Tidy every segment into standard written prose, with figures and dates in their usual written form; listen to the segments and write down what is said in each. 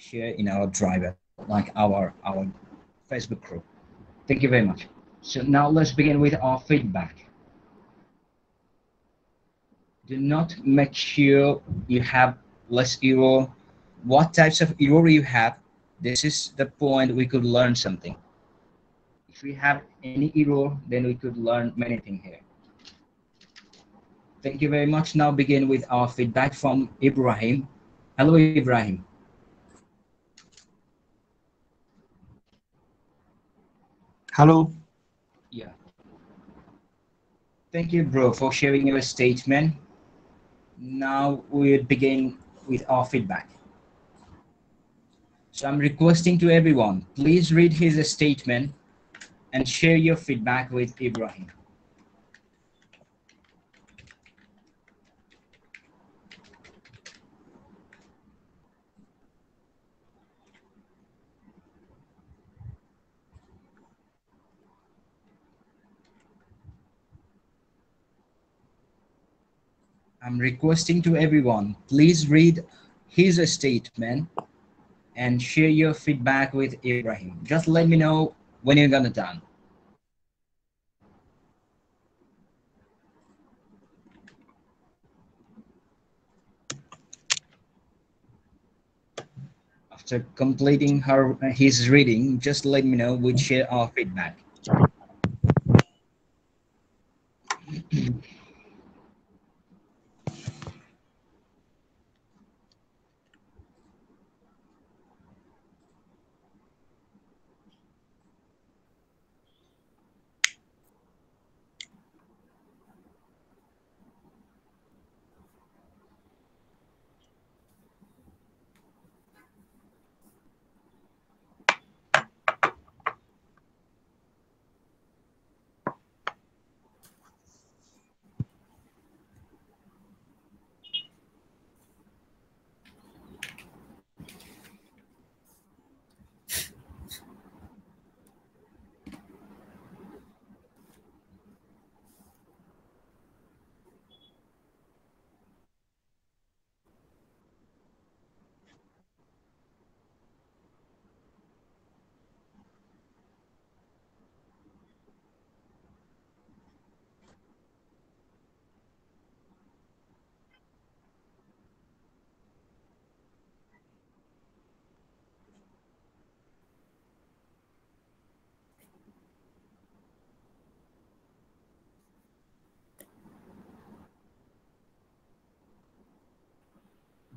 share in our driver, like our Facebook group. Thank you very much. So now let's begin with our feedback. Do not make sure you have less error. What types of error you have? This is the point we could learn something. If we have any error, then we could learn many things here. Thank you very much. Now begin with our feedback from Ibrahim. Hello, Ibrahim. Hello. Yeah. Thank you, bro, for sharing your statement. Now we'll begin with our feedback. So I'm requesting to everyone, please read his statement and share your feedback with Ibrahim. I'm requesting to everyone, please read his statement and share your feedback with Ibrahim. Just let me know when you're gonna done. After completing his reading, just let me know, we'll share our feedback.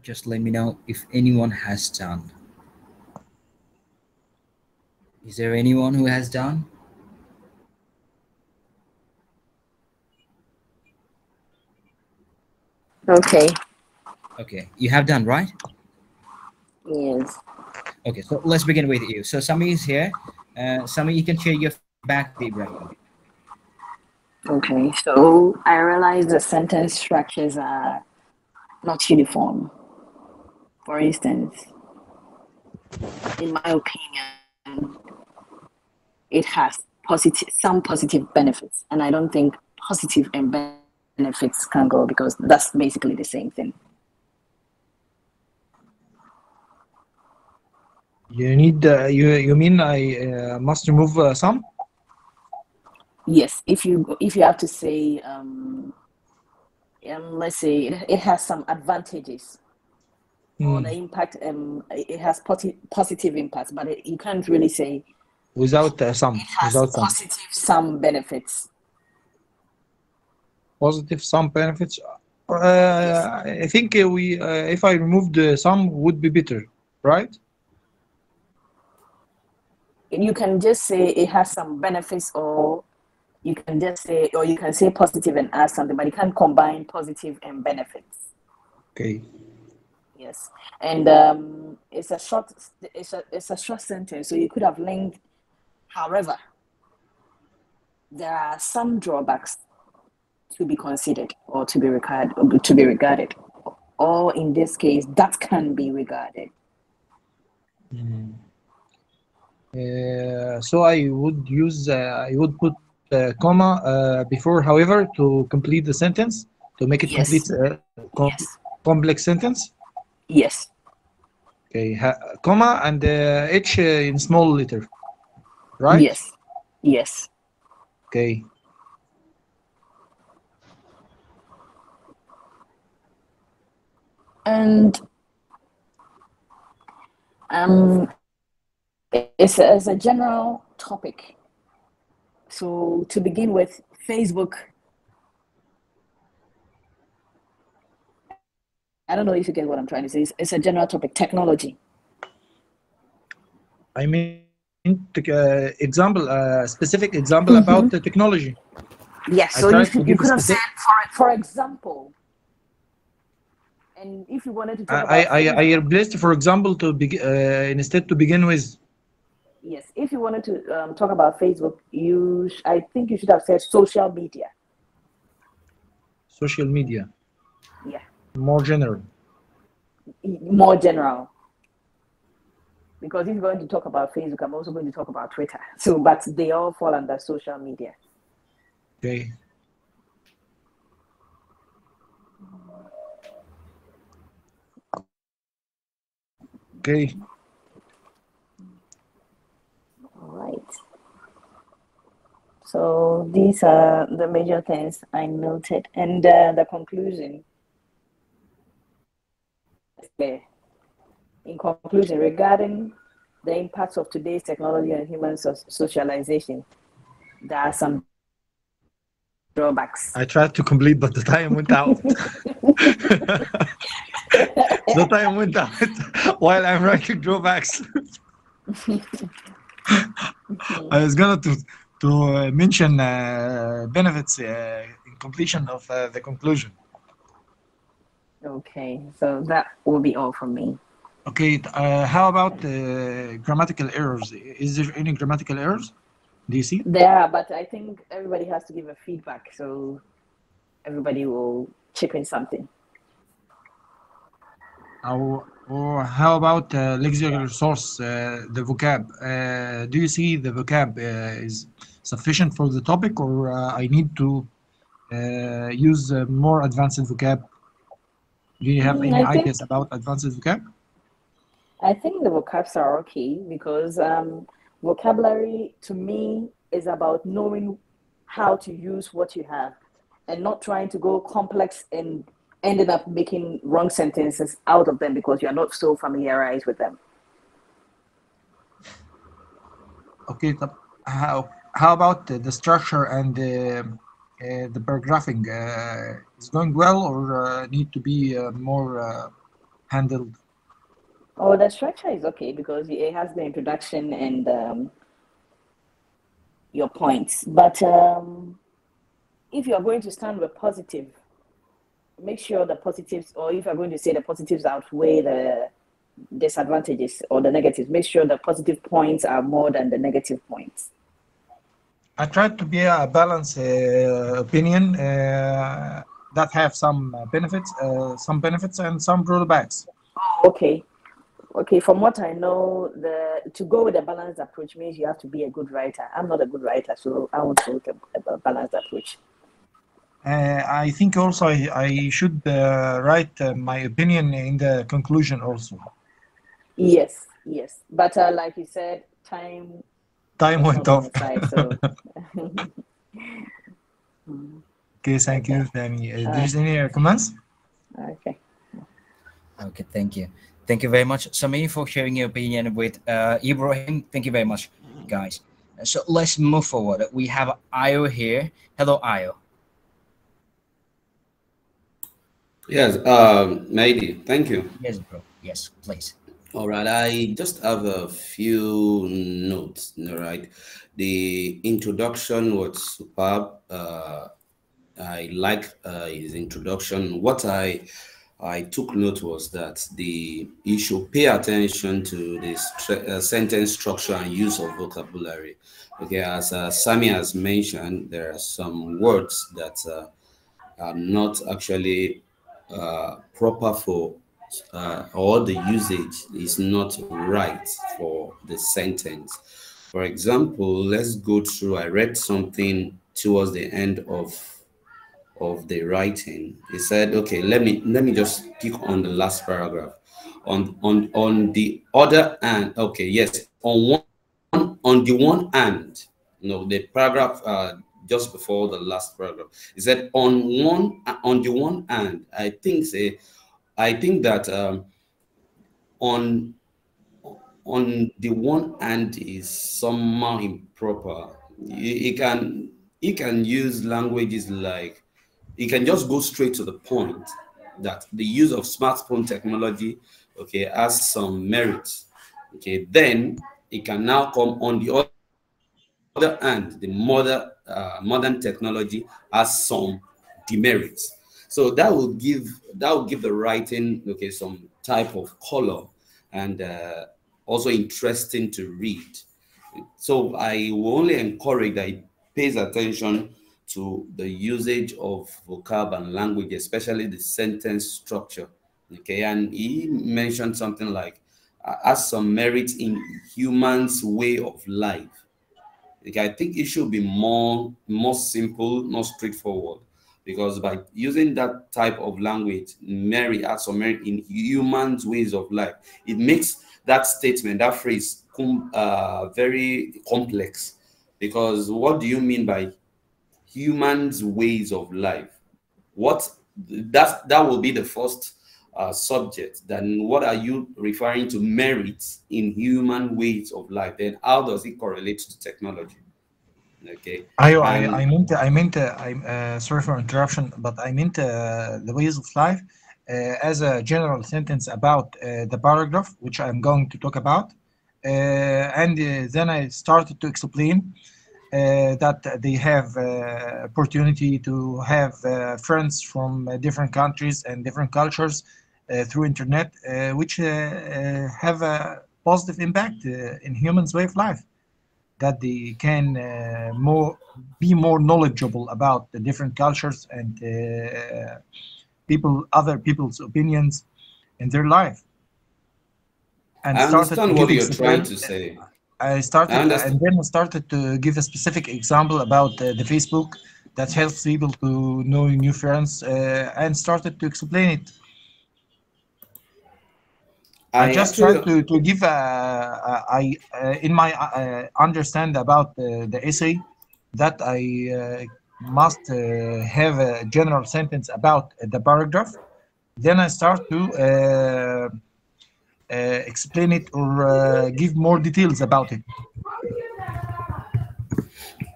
Just let me know if anyone has done. Is there anyone who has done? Okay. Okay, you have done, right? Yes. Okay, so let's begin with you. So Sami is here. Sami, you can share your feedback with Ibrahim. Okay. So I realize the sentence structures are not uniform. For instance, in my opinion, it has some positive benefits, and I don't think positive and benefits can go because that's basically the same thing. You need you mean I must remove some? Yes, if you have to say, let's say it has some advantages, or the impact, it has positive impacts, but you can't really say Without some. it has Without positive some benefits. Positive some benefits. I think we if I removed some would be better, right? You can just say it has some benefits, or you can just say, or you can say positive and add something, but you can't combine positive and benefits. Okay. Yes, and it's a short sentence, so you could have linked. However, there are some drawbacks to be considered or to be regarded, or in this case, that can be regarded. So I would use I would put comma before, however, to complete the sentence, to make it Yes. complete Yes. complex sentence. Yes. Okay, comma and H in small letter, right? Yes. Yes. Okay. And it's a general topic. So to begin with, Facebook. I don't know if you get what I'm trying to say. It's a general topic, technology. I mean, specific example about the technology. Yes. I So tried to you give a could have said, specific. for example, and if you wanted to talk about I Facebook, replaced, for example, to instead to begin with. yes, if you wanted to talk about Facebook, I think you should have said social media. Social media. Yeah. More general. More general. Because if you're going to talk about Facebook, I'm also going to talk about Twitter. So, but they all fall under social media. Okay. Okay. All right. So these are the major things I noted, and the conclusion. In conclusion, regarding the impacts of today's technology on human socialization, there are some drawbacks. I tried to complete, but the time went out. The time went out while I'm writing drawbacks. I was gonna to mention benefits in completion of the conclusion. Okay, so that will be all from me. Okay, how about grammatical errors? Is there any grammatical errors? Do you see? There are, but I think everybody has to give a feedback, so everybody will chip in something. Or how about lexical source, the vocab? Do you see the vocab is sufficient for the topic, or I need to use more advanced vocab? Do you have any ideas about advanced vocab? I think the vocabs are okay because vocabulary to me is about knowing how to use what you have and not trying to go complex and ended up making wrong sentences out of them because you're not so familiarized with them. Okay, how about the structure and the paragraphing? Is going well or need to be more handled? Oh, the structure is okay because it has the introduction and your points. But if you're going to stand with positive, make sure the positives, or if you're going to say the positives outweigh the disadvantages or the negatives, make sure the positive points are more than the negative points. I tried to be a balanced opinion that have some benefits and some drawbacks. Oh, okay. Okay, from what I know, to go with a balanced approach means you have to be a good writer. I'm not a good writer, so I want to take a balanced approach. I think also I should write my opinion in the conclusion also. Yes, yes. But like you said, time went off. Side, so. Okay, thank you, Danny. There's any comments? Okay. Okay, thank you. Thank you very much, Samir, for sharing your opinion with Ibrahim. Thank you very much, guys. So let's move forward. We have Ayo here. Hello, Ayo. Yes, Maybe. Thank you. Yes, bro. Yes, please. All right, I just have a few notes. All right, the introduction was superb. I like his introduction. What I took note was that you should pay attention to this sentence structure and use of vocabulary. Okay, as Sami has mentioned, there are some words that are not actually proper for or the usage is not right for the sentence. For example, let's go through. I read something towards the end of the writing. He said, okay, let me just pick on the last paragraph. On the other hand, okay, yes, on the one hand, the paragraph just before the last paragraph, is that on the one hand, I think that on the one hand is somehow improper. He can use languages like, he can just go straight to the point that the use of smartphone technology, okay, has some merits. Okay, then it can now come on the other hand, the modern technology has some demerits. So that will give the writing, okay, some type of color and also interesting to read. So I will only encourage that it pays attention to the usage of vocab and language, especially the sentence structure. Okay, and he mentioned something like has some merit in humans' way of life. Okay, I think it should be more simple, more straightforward, because by using that type of language, Mary has some merit in humans' ways of life. It makes that statement, that phrase, very complex. Because what do you mean by humans' ways of life? That will be the first subject. Then what are you referring to merits in human ways of life? Then how does it correlate to technology? Okay. I meant I'm sorry for interruption, but I meant the ways of life as a general sentence about the paragraph which I'm going to talk about, and then I started to explain that they have opportunity to have friends from different countries and different cultures through internet, which have a positive impact in humans' way of life, that they can be more knowledgeable about the different cultures and other people's opinions in their life. And I understand what you're trying to say. I started to give a specific example about the Facebook that helps people to know new friends, and started to explain it. I just tried to give in my understand about the essay that I must have a general sentence about the paragraph. Then I start to explain it or give more details about it.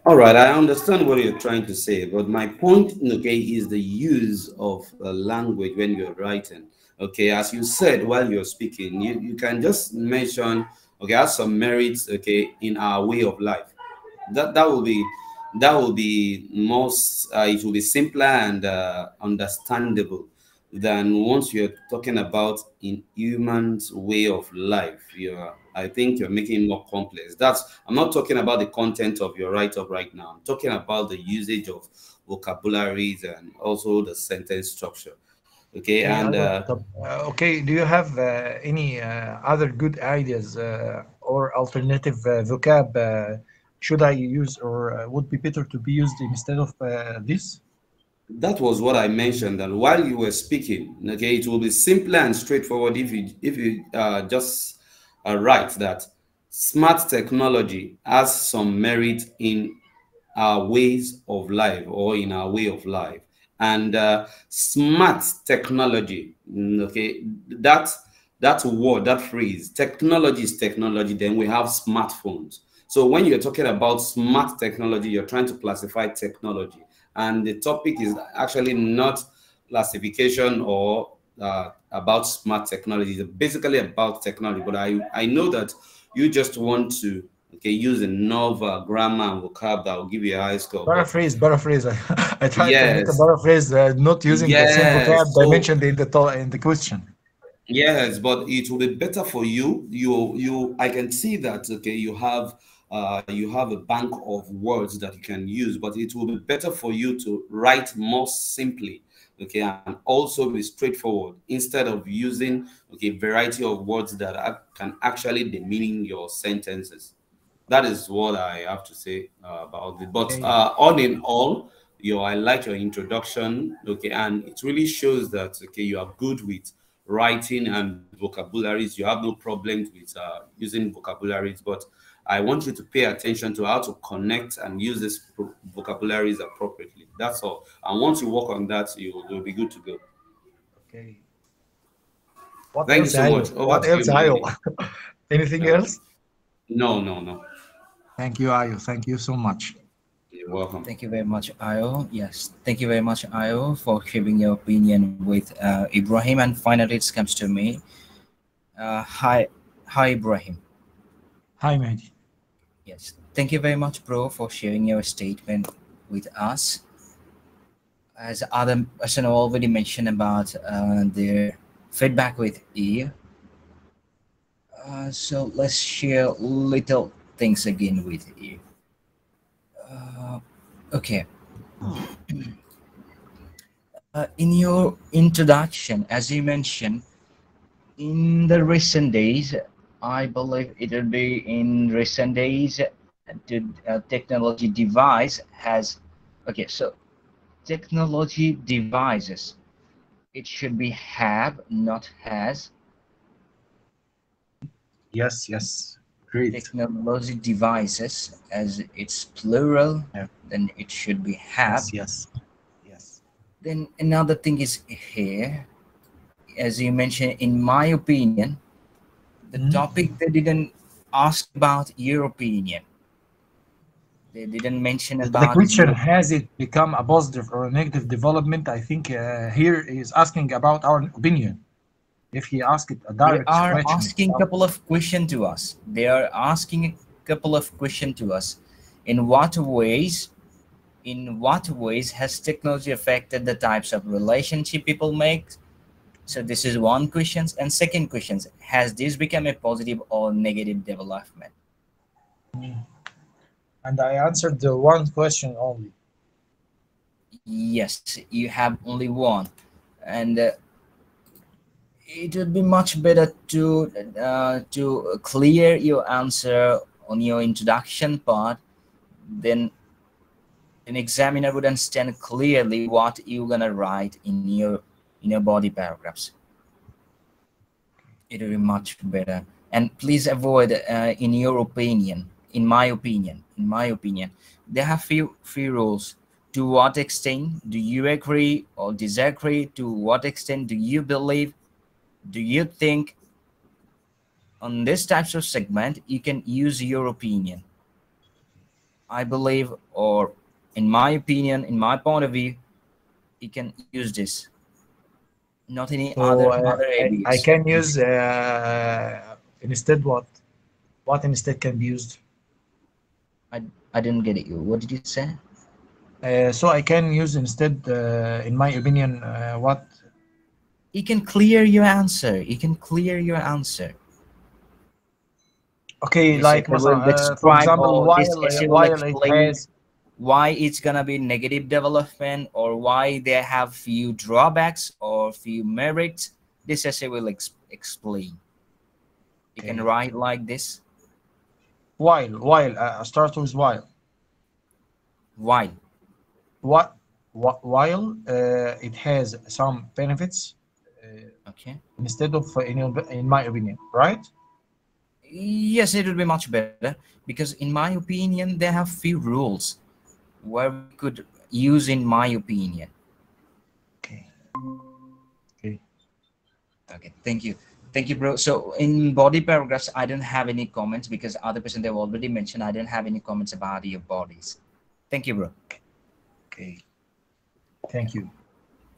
All right, I understand what you're trying to say, but my point, okay, is the use of language when you're writing. Okay, as you said while you're speaking, you can just mention, okay, has some merits, okay, in our way of life. That will be most it will be simpler and understandable than once you're talking about in humans' way of life. I think you're making it more complex. I'm not talking about the content of your write-up right now. I'm talking about the usage of vocabularies and also the sentence structure. Okay, and okay, do you have any other good ideas or alternative vocab should I use, or would be better to be used instead of this? That was what I mentioned. And while you were speaking, okay, it will be simpler and straightforward if you just write that smart technology has some merit in our ways of life or in our way of life. And smart technology, okay, that word, that phrase, technology is technology, then we have smartphones. So when you're talking about smart technology, you're trying to classify technology. And the topic is actually not classification or about smart technology. It's basically about technology. But I know that you just want to use a novel grammar and vocab that will give you a high score. Paraphrase. I tried to make a paraphrase, not using the same vocab I mentioned in the question. Yes, but it will be better for you. I can see that you have a bank of words that you can use, but it will be better for you to write more simply, and also be straightforward instead of using a variety of words that can actually demean your sentences. That is what I have to say about it. But all in all, I like your introduction, and it really shows that you are good with writing and vocabularies. You have no problems with using vocabularies, but I want you to pay attention to how to connect and use these vocabularies appropriately. That's all. And once you work on that, you'll be good to go. Okay. What Thank you else, so Ayo? much. Over What to you, else, Ayo? Mahidi. Anything Uh, else? no, no, no. Thank you, Ayo. Thank you so much. You're welcome. Thank you very much, Io. Yes, thank you very much, Io, for sharing your opinion with Ibrahim. And finally, it comes to me. Hi, Ibrahim. Hi, Mehdi. Yes, thank you very much, bro, for sharing your statement with us. As other person already mentioned about their feedback with you, so let's share little things again with you. Okay. In your introduction, as you mentioned, in the recent days, I believe it will be in recent days, the technology device has, okay, so technology devices, it should be have, not has. Yes, yes. Great. Technology devices, as it's plural, Yeah. then it should be have. Yes, yes. Yes. Then another thing is here, as you mentioned, in my opinion, the Mhm. topic they didn't ask about your opinion. They didn't mention The about question, your. has it become a positive or a negative development? I think here is asking about our opinion. If he asked a They direct are question asking a about, couple of questions to us. They are asking a couple of questions to us. In what ways? In what ways has technology affected the types of relationship people make? So this is one question. And second question: has this become a positive or negative development? and I answered the one question only. Yes, you have only one, and it would be much better to clear your answer on your introduction part. Then an examiner would understand clearly what you're gonna write in your body paragraphs. It will be much better. And please avoid, in your opinion, in my opinion, there are few rules. To what extent do you agree or disagree? To what extent do you believe? Do you think? On this types of segment, you can use your opinion. I believe, or in my opinion, in my point of view, you can use this, not any So other I areas. can use instead what? What instead can be used? I didn't get it. You. What did you say? So I can use instead, in my opinion, what? You can clear your answer. You can clear your answer. Okay, This like essay will for describe, example, or this essay will while it explain has, why it's gonna be negative development, or why they have few drawbacks or few merits. This essay will explain. You can okay, write like this. while start with While. what, while it has some benefits, Okay. instead of in my opinion, right? Yes, it would be much better, because in my opinion they have few rules where we could use in my opinion. Okay, okay. Okay, thank you. Thank you, bro. So in body paragraphs, I don't have any comments because other person they've already mentioned. I don't have any comments about your bodies. Thank you, bro. Okay. Thank you.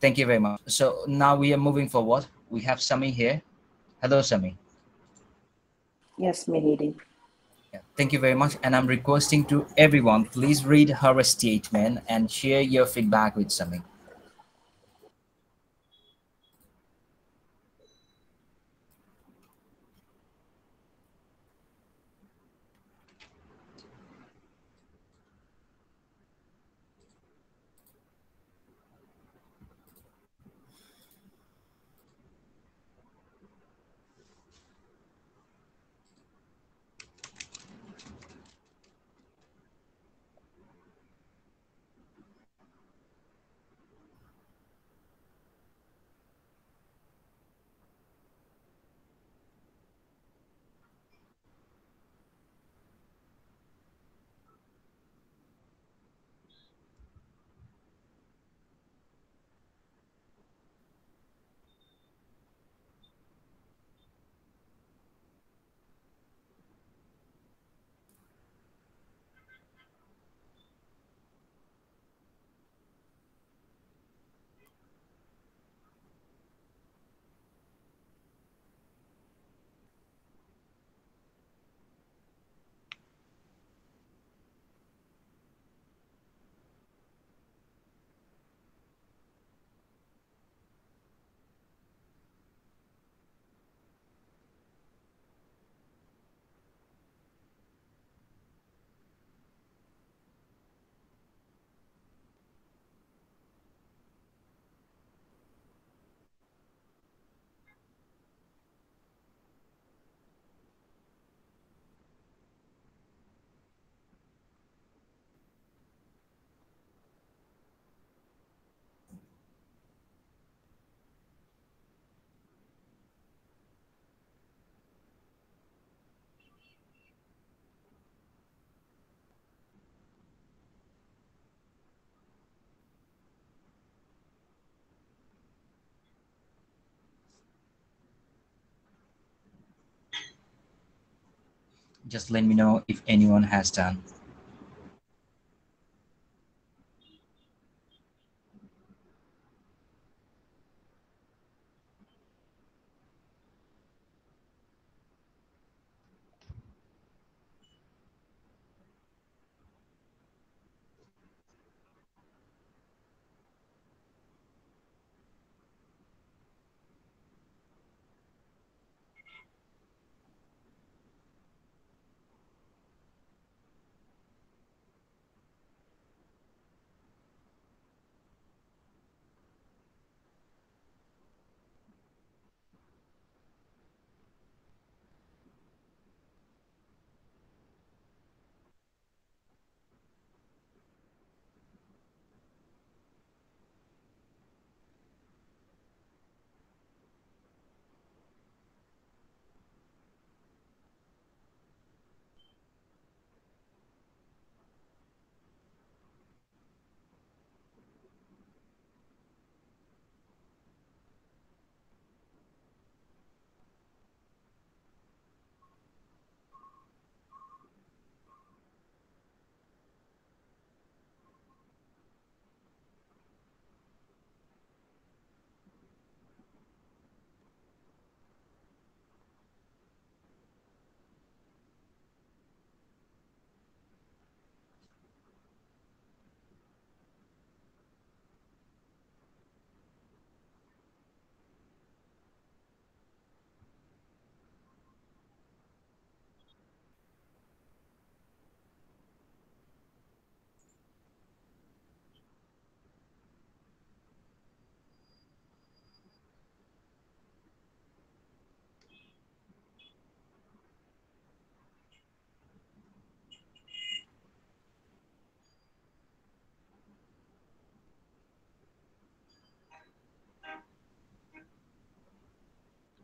Thank you very much. So now we are moving forward. We have Sami here. Hello, Sami. Yes, Mehidi. Yeah, thank you very much. And I'm requesting to everyone, please read her statement and share your feedback with Sami. Just let me know if anyone has done.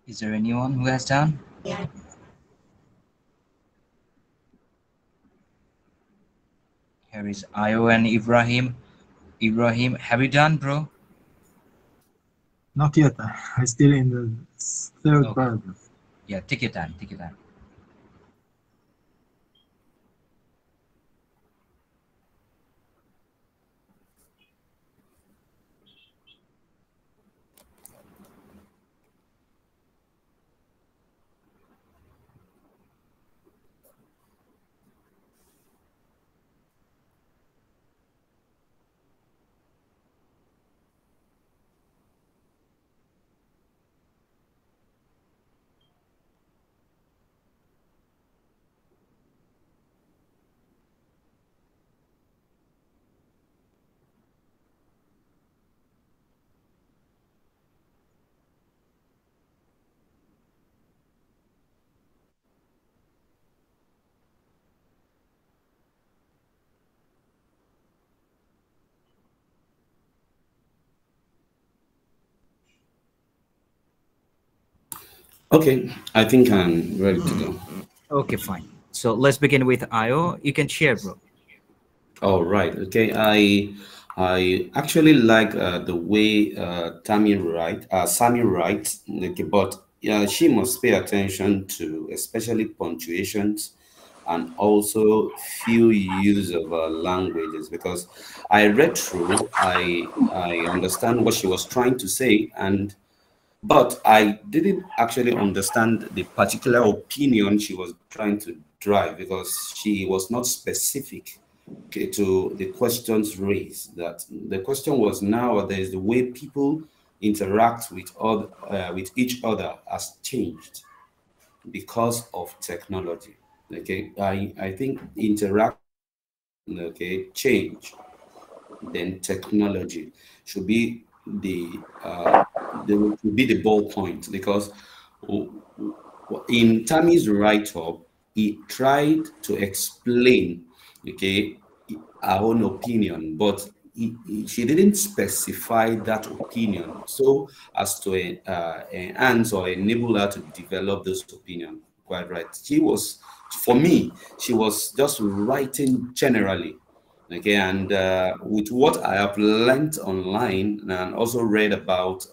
Is there anyone who has done? Here is Ayo and Ibrahim. Ibrahim, have you done, bro? Not yet. I'm still in the third Okay. paragraph. Yeah, take your time. Take your time. Okay, I think I'm ready to go. Okay, fine. So let's begin with Ayo. You can share, bro. All right. Okay. I actually like the way Sammy writes. Okay, but she must pay attention to especially punctuations and also few use of languages, because I read through, I understand what she was trying to say, and but I didn't actually understand the particular opinion she was trying to drive, because she was not specific, okay, to the questions raised. That the question was, nowadays the way people interact with each other has changed because of technology. Okay, I think interact, okay, change, then technology should be the ball point, because in Tammy's write-up, he tried to explain, okay, her own opinion, but she didn't specify that opinion so as to enhance or enable her to develop this opinion. Quite right. For me, she was just writing generally. Okay, and with what I have learned online and also read about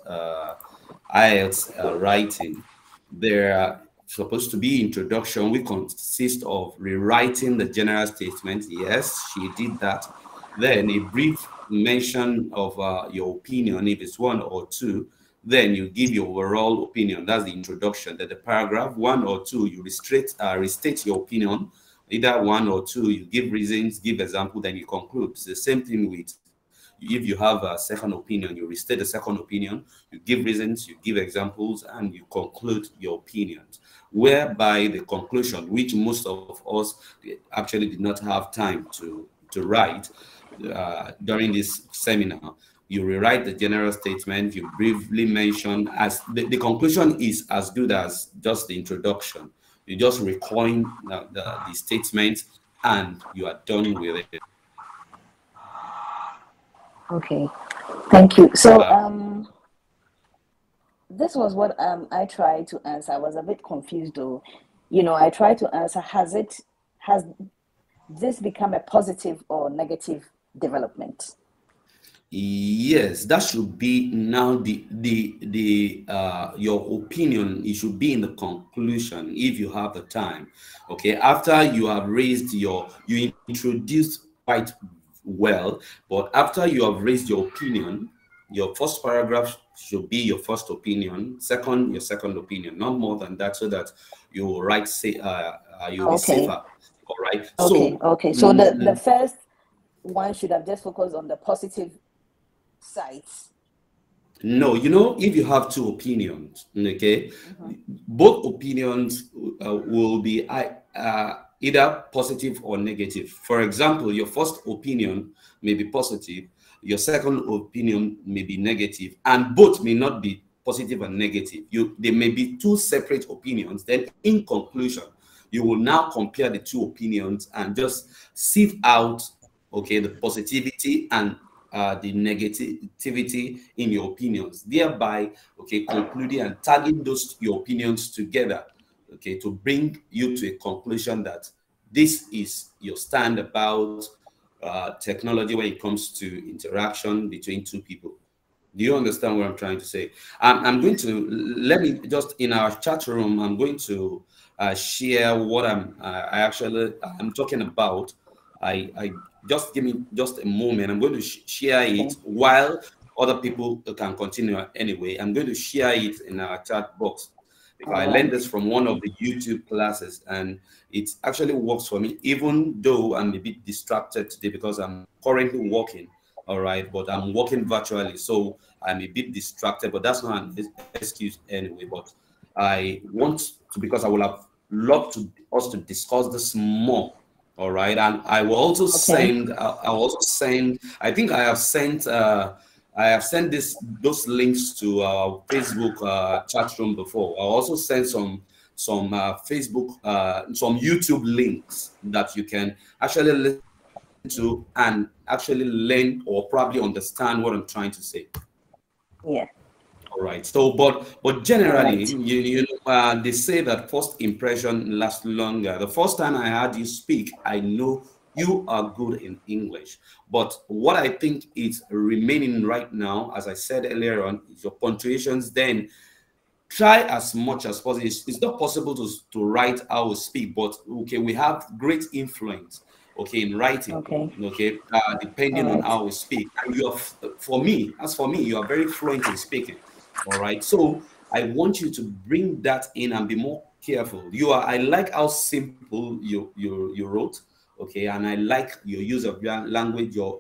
Ielts writing, there supposed to be introduction, which consists of rewriting the general statement. Yes, she did that. Then a brief mention of your opinion, if it's one or two. Then you give your overall opinion. That's the introduction. Then the paragraph 1 or 2, you restate your opinion. Either 1 or 2, you give reasons, give example, then you conclude. It's the same thing with if you have a second opinion, you restate the second opinion, you give reasons, you give examples, and you conclude your opinions. Whereby the conclusion, which most of us actually did not have time to write during this seminar, you rewrite the general statement, you briefly mention, as the conclusion is as good as just the introduction. You just recoin the statement and you are done with it. Okay, thank you. So this was what I tried to answer. I was a bit confused though. You know, I tried to answer, has this become a positive or negative development? Yes, that should be now your opinion. It should be in the conclusion if you have the time. Okay, after you have raised you introduced quite well, but after you have raised your opinion, your first paragraph should be your first opinion, second your second opinion, not more than that, so that you will write you'll be safer. All right. Okay. So the first one should have just focused on the positive sides. No, you know, if you have two opinions, okay, both opinions will be either positive or negative. For example, your first opinion may be positive, your second opinion may be negative, and both may not be positive and negative. There may be two separate opinions. Then in conclusion, you will now compare the two opinions and just sieve out, okay, the positivity and the negativity in your opinions, thereby, okay, concluding and tagging your opinions together, okay, to bring you to a conclusion that this is your stand about technology when it comes to interaction between two people. Do you understand what I'm trying to say? I'm going to, let me just, in our chat room, I'm going to share what I'm talking about. I just give me just a moment. I'm going to share it while other people can continue anyway. I'm going to share it in our chat box, because I learned this from one of the YouTube classes, and it actually works for me, even though I'm a bit distracted today because I'm currently working. All right, but I'm working virtually, so I'm a bit distracted, but that's not an excuse anyway. But I want to, because I would have loved us to discuss this more. All right, and I will also send. I think I have sent those links to our Facebook chat room before. I'll also send some Facebook, some YouTube links that you can actually listen to and actually learn or probably understand what I'm trying to say. Yeah. All right. So, but generally, you know, they say that first impression lasts longer. The first time I heard you speak, I know you are good in English. But what I think is remaining right now, as I said earlier on, is your punctuations. Then try as much as possible. It's not possible to write how we speak, but okay, we have great influence, okay, in writing, okay, depending on how we speak. And you are, for me, you are very fluent in speaking. All right, so I want you to bring that in and be more careful. I like how simple you wrote, okay, and I like your use of your language, your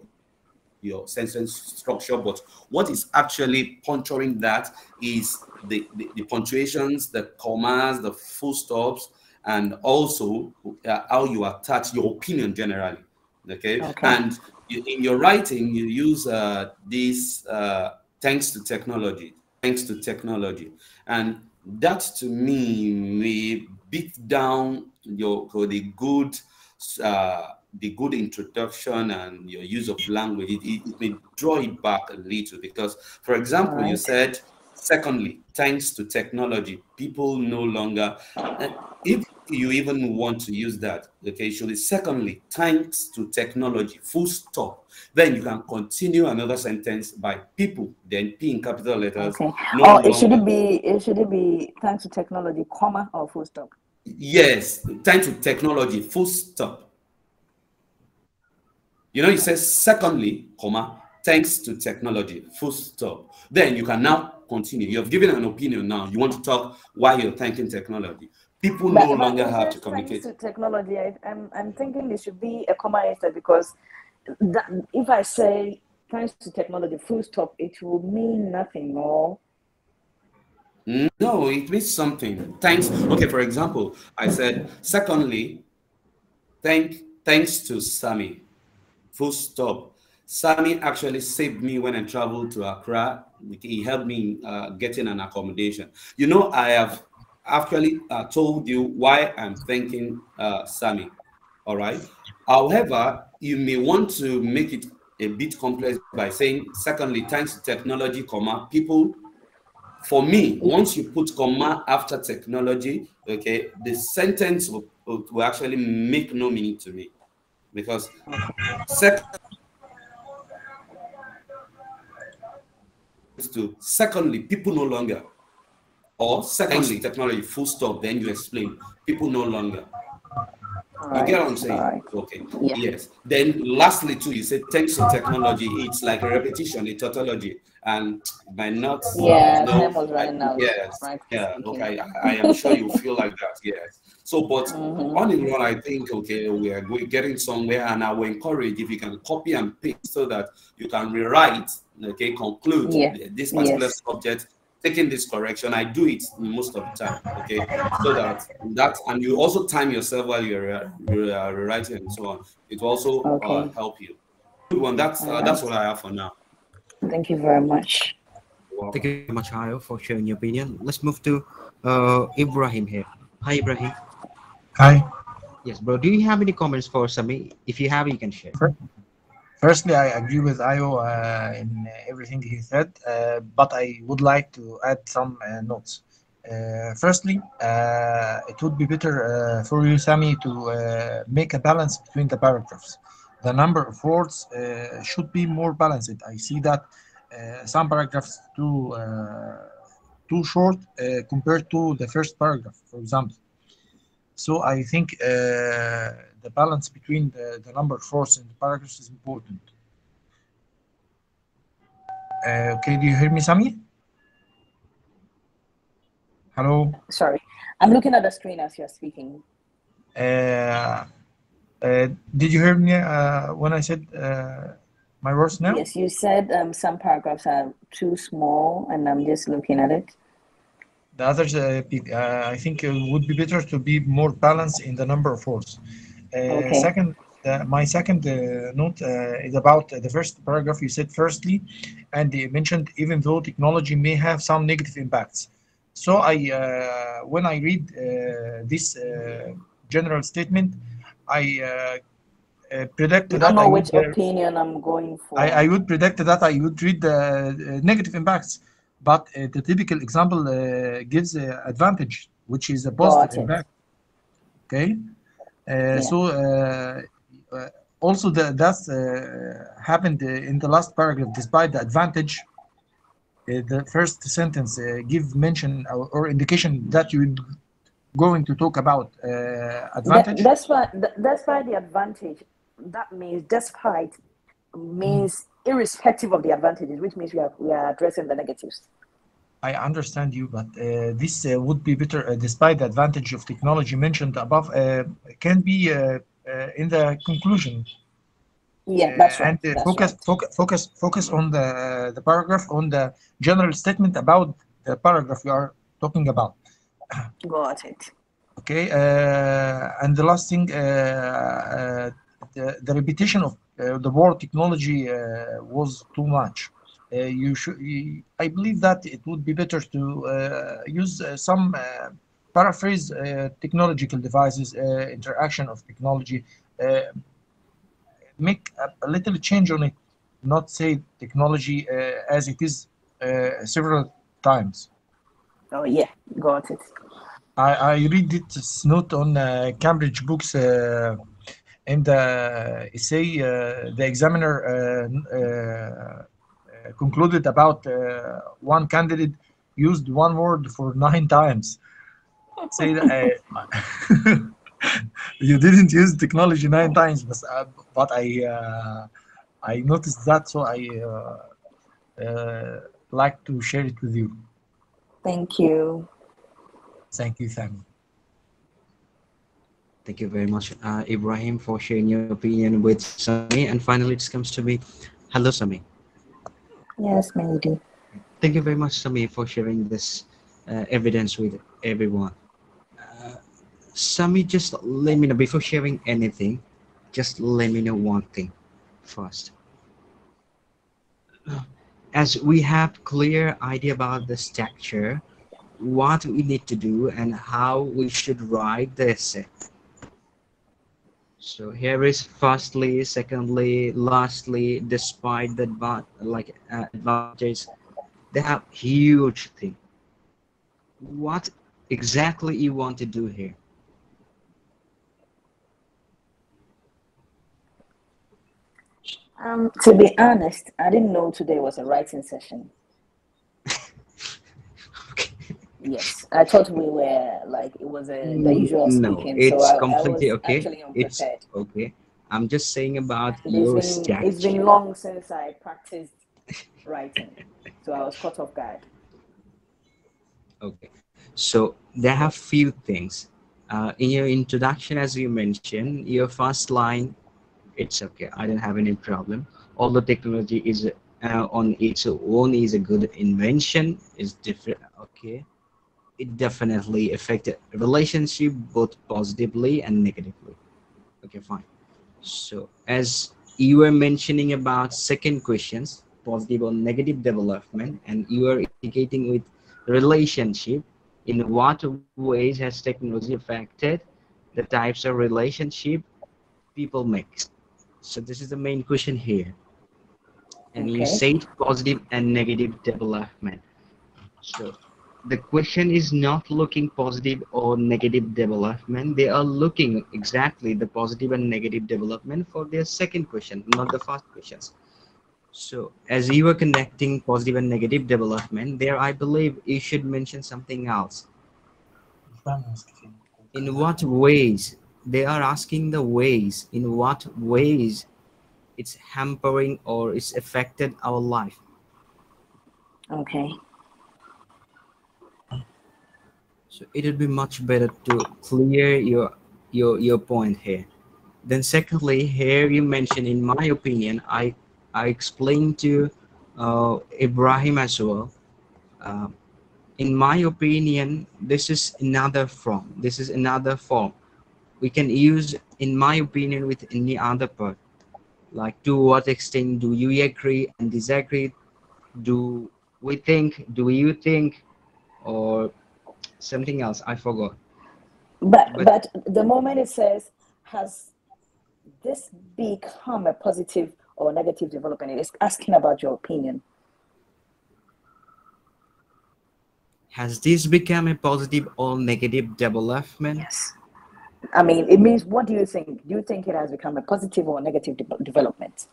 sentence structure. But what is actually puncturing that is the punctuations, the commas, the full stops, and also how you attach your opinion generally. Okay. And in your writing, you use this thanks to technology. And that to me may beat down the good introduction and your use of language. It may draw it back a little, because, for example, you said, secondly, thanks to technology, people no longer, if you even want to use that, okay, should be secondly, thanks to technology, full stop. Then you can continue another sentence by people, then P in capital letters. Okay. No Or should longer. it be thanks to technology, comma or full stop? Yes, thanks to technology, full stop. You know, it says secondly, comma, thanks to technology, full stop. Then you can now continue. You have given an opinion now. You want to talk why you're thanking technology. People no longer have to communicate. Thanks to technology, I'm thinking there should be a comma instead, because that, if I say thanks to technology, full stop, it will mean nothing, or no, it means something. Thanks. Okay, for example, I said, secondly, thanks to Sammy, full stop. Sammy actually saved me when I traveled to Accra. He helped me getting an accommodation. You know, I have actually told you why I'm thanking Sammy. All right. However, you may want to make it a bit complex by saying, secondly, thanks to technology, comma, people. For me, once you put comma after technology, okay, the sentence will actually make no meaning to me, because secondly, people no longer, or secondly, technology, full stop, then you explain, people no longer. You get what I'm saying? Right. Okay. Yeah. Yes. Then lastly, too, you said thanks to technology. It's like a repetition, a tautology, and by not. Yeah, time was running out. Yes. Right. Yeah. Okay. I am sure you feel like that. Yes. So, but on in all, I think okay, we're getting somewhere, and I will encourage if you can copy and paste so that you can rewrite. Okay, conclude this particular subject. Taking this correction, I do it most of the time, okay, so that and you also time yourself while you're rewriting and so on. It also help you. Good one. That's what I have for now. Thank you very much. Thank you very much, Ayo, for sharing your opinion. Let's move to Ibrahim here. Hi, Ibrahim. Hi. Yes, bro. Do you have any comments for Sami? If you have, you can share. Firstly, I agree with Ayo in everything he said, but I would like to add some notes. Firstly, it would be better for you, Sami, to make a balance between the paragraphs. The number of words should be more balanced. I see that some paragraphs too short compared to the first paragraph, for example. So I think the balance between the number of words in the paragraphs is important. Okay, do you hear me, Sami? Hello? Sorry, I'm looking at the screen as you're speaking. Did you hear me when I said my words now? Yes, you said some paragraphs are too small, and I'm just looking at it. The others, I think it would be better to be more balanced in the number of words. Second, my second note is about the first paragraph. You said firstly, and you mentioned even though technology may have some negative impacts. So when I read this general statement, I predict that I don't know which opinion I'm going for. I would predict that I would read the negative impacts. But the typical example gives an advantage, which is a positive impact. Okay, so also that's happened in the last paragraph. Despite the advantage, the first sentence give mention or indication that you're going to talk about advantage. That's why the advantage. That means despite means irrespective of the advantages, which means we are addressing the negatives. I understand you, but this would be better despite the advantage of technology mentioned above can be in the conclusion. Yeah, that's right. And focus on the paragraph, on the general statement about the paragraph we are talking about. Got it. Okay, and the last thing, the repetition of the word technology was too much. I believe that it would be better to use some paraphrase technological devices, interaction of technology, make a little change on it, not say technology as it is several times. Oh yeah, got it. I read this note on Cambridge books, and say the examiner concluded about one candidate used one word for 9 times. Say that you didn't use technology 9 times, but I noticed that, so I like to share it with you. Thank you. Thank you, Sammy. Thank you very much, Ibrahim, for sharing your opinion with Sami. And finally, it comes to me. Hello, Sami. Yes, Melody. Thank you very much, Sami, for sharing this evidence with everyone. Sami, just let me know before sharing anything. Just let me know one thing first. As we have clear idea about the structure, what we need to do and how we should write the essay. So here is firstly, secondly, lastly, despite the advantages, they have huge thing. What exactly you want to do here? To be honest, I didn't know today was a writing session. Okay. Yes, I thought we were like it was the usual No, speaking, so it's I completely was okay. actually It's unprepared. okay. I'm just saying about And it's your been structure. long since I practiced writing, so I was caught off guard. Okay, so there have few things. In your introduction, as you mentioned, your first line, it's okay. I don't have any problem. Although technology is on its own is a good invention, is different. Okay, it definitely affected relationship both positively and negatively. Okay, fine. So as you were mentioning about second questions, positive or negative development, and you are indicating with relationship, in what ways has technology affected the types of relationship people make? So this is the main question here. And you Okay. said positive and negative development. So the question is not looking positive or negative development. They are looking exactly the positive and negative development for their second question, not the first questions. So as you are connecting positive and negative development, there I believe you should mention something else. In what ways? They are asking the ways. In what ways it's hampering or it's affected our life. Okay. So it would be much better to clear your point here. Then secondly, here you mentioned, in my opinion, I explained to Ibrahim as well. Uh, in my opinion, this is another form. This is another form. We can use, in my opinion, with any other part. Like, to what extent do you agree and disagree? Do we think? Do you think? Or something else? I forgot. But But the moment it says, has this become a positive or negative development? It is asking about your opinion. has this become a positive or negative development? Yes. I mean, it means, what do you think? Do you think it has become a positive or negative development?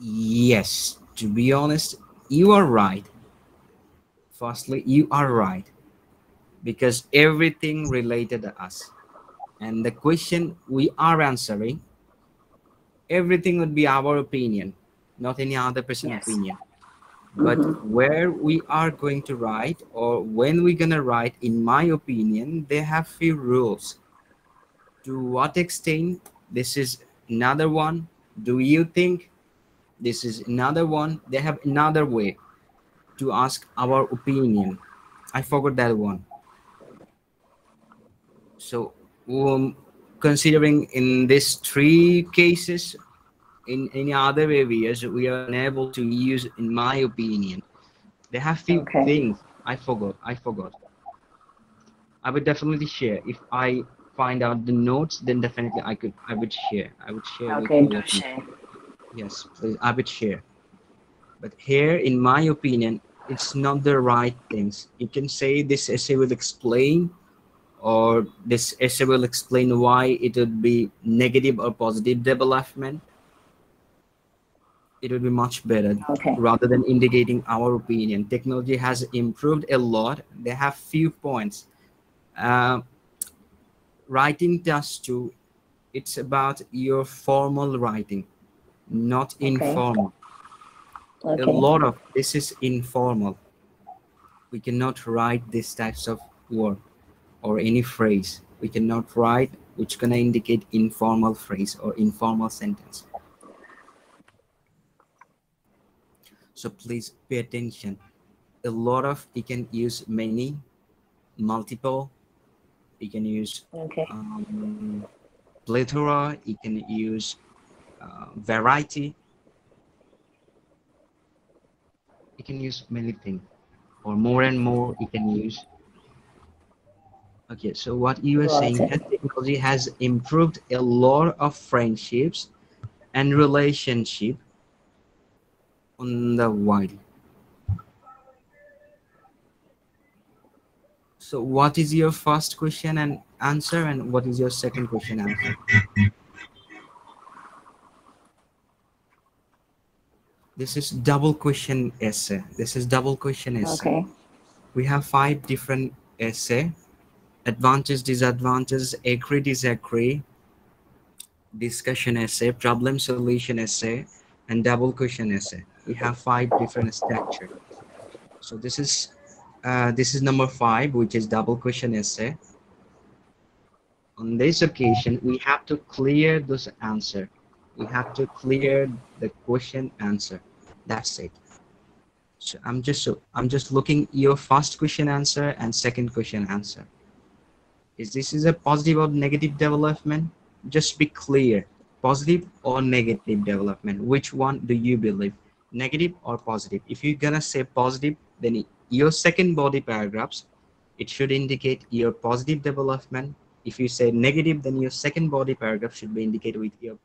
Yes, to be honest, you are right. Firstly, you are right, because everything related to us and the question we are answering, everything would be our opinion, not any other person Yes. opinion. But where we are going to write, or when we're gonna write, in my opinion, they have few rules. To what extent? This is another one. Do you think? This is another one. They have another way to ask our opinion. I forgot that one. So considering in these three cases, in any other areas we are unable to use, in my opinion. They have few Okay. things. I forgot. I would definitely share. If I find out the notes, then definitely I would share with Okay, all do of you. share. Yes, please, I would share. But here, in my opinion, it's not the right things. You can say this essay will explain, or this essay will explain why it would be negative or positive development. It would be much better Okay. rather than indicating our opinion. Technology has improved a lot. They have few points. Writing task 2, it's about your formal writing, not informal. A Okay. lot of this is informal. We cannot write these types of word or any phrase. We cannot write which gonna indicate informal phrase or informal sentence. So please pay attention. A lot of, you can use many, multiple, you can use Okay. plethora, you can use variety, you can use many things, or more and more you can use. Okay, so what you were Got saying, it. that technology has improved a lot of friendships and relationship on the wide. So what is your first question and answer, and what is your second question answer? This is double question essay. This is double question essay. Okay. We have 5 different essay: advantage, disadvantage, agree, disagree, discussion essay, problem solution essay, and double question essay. We have 5 different structure. So this is number 5, which is double question essay. On this occasion, we have to clear this answer. We have to clear the question answer. That's it. So I'm just looking your first question answer and second question answer. Is this a positive or negative development? Just be clear. Positive or negative development? Which one do you believe? Negative or positive? If you're gonna say positive, then your second body paragraphs, it should indicate your positive development. If you say negative, then your second body paragraph should be indicated with your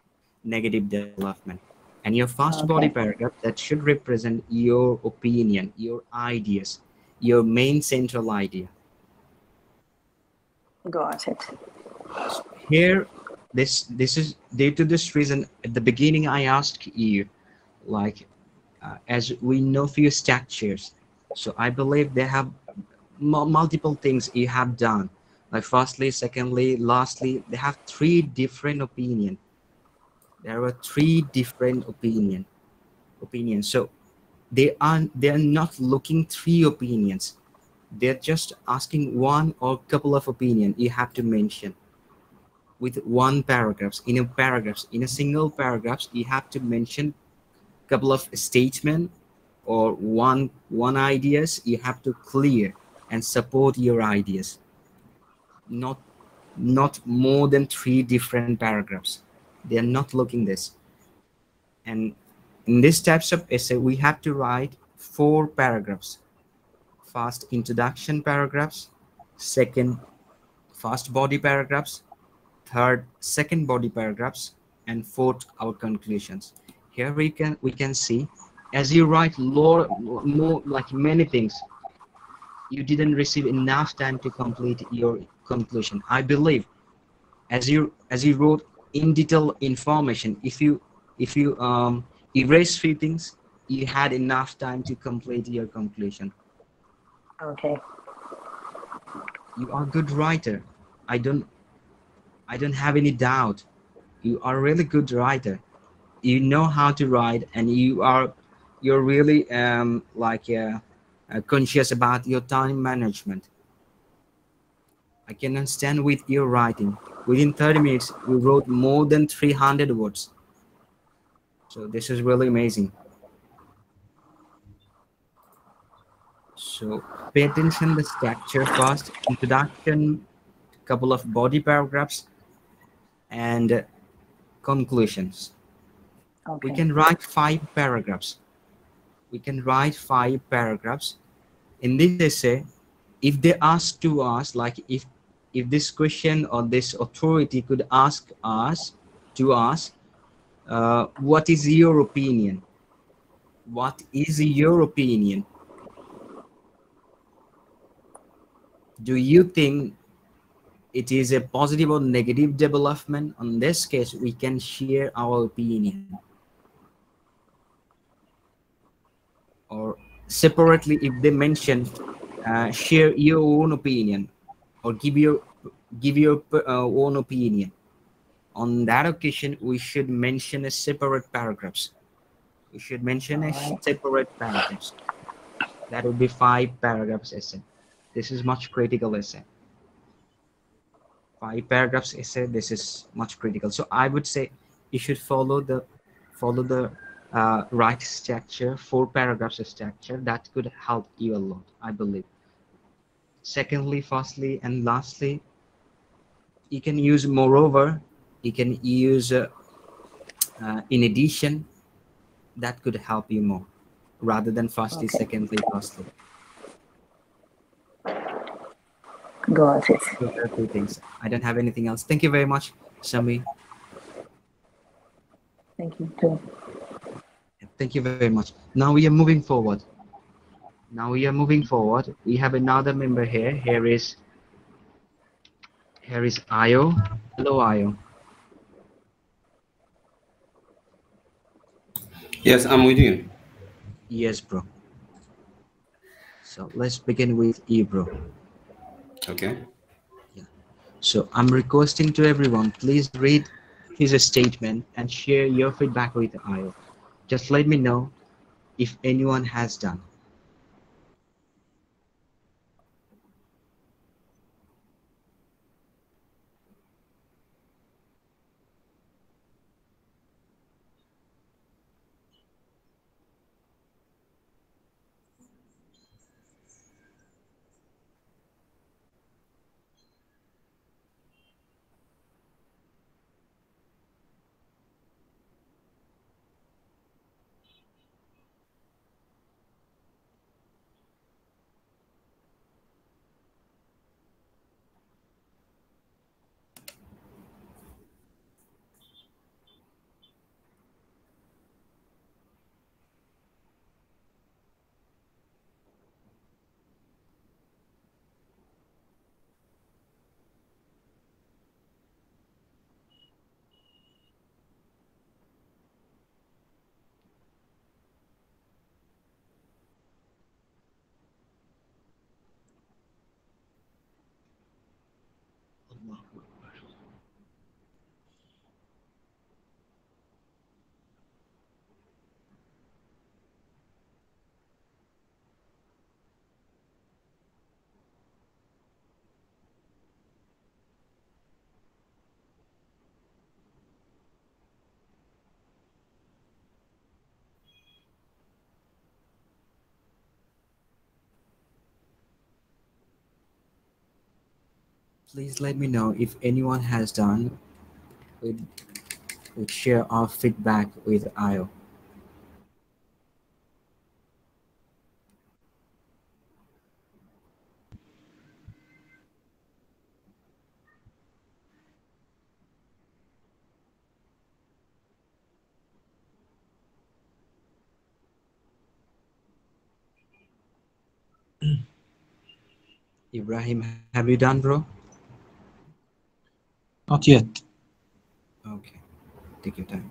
negative development. And your first body paragraph, that should represent your opinion, your ideas, your main central idea. Got it. Here, this is due to this reason. At the beginning, I asked you, like, as we know few structures, so I believe they have multiple things you have done. Like firstly, secondly, lastly, they have 3 different opinion. There were 3 different opinions. So they are not looking 3 opinions. They're just asking one or couple of opinion you have to mention with one paragraphs. In a single paragraphs, you have to mention couple of statement or one ideas you have to clear and support your ideas. Not more than 3 different paragraphs. They are not looking this. And in this types of essay, we have to write 4 paragraphs. First, introduction paragraphs. Second, first body paragraphs. Third, second body paragraphs. And fourth, our conclusions. Here we can see, as you write more like many things, you didn't receive enough time to complete your conclusion. I believe as you wrote in detail information, if you erase few things, you had enough time to complete your conclusion. Okay. You are a good writer. I don't have any doubt. You are a really good writer. You know how to write, and you're really conscious about your time management. I can understand with your writing. Within 30 minutes, you wrote more than 300 words. So this is really amazing. So pay attention to the structure first. Introduction, couple of body paragraphs, and conclusions. Okay. We can write 5 paragraphs. In this essay. If they ask to us, like if this question or this authority could ask us to ask, what is your opinion? What is your opinion? Do you think it is a positive or negative development? On this case, we can share our opinion. Or separately, if they mention, share your own opinion, or give your own opinion. On that occasion, we should mention a separate paragraphs. We should mention a Alright. separate paragraphs. That would be 5 paragraphs essay. This is much critical essay. 5 paragraphs essay. This is much critical. So I would say you should follow the right structure, 4 paragraphs structure. That could help you a lot, I believe. Secondly, firstly, and lastly, you can use moreover. You can use in addition. That could help you more, rather than firstly, Okay. secondly, lastly. Got it. Those are 2 things. I don't have anything else. Thank you very much, Sami. Thank you too. Thank you very much. Now we are moving forward. We have another member here. Here is Ayo. Hello, Ayo. Yes, I'm with you. Yes, bro. So let's begin with you, bro. Okay. So I'm requesting to everyone, please read his statement and share your feedback with Ayo. Just let me know if anyone has done. Please let me know if anyone has done. We'd share our feedback with Ayo. Ibrahim, have you done, bro? Not yet. Okay, take your time.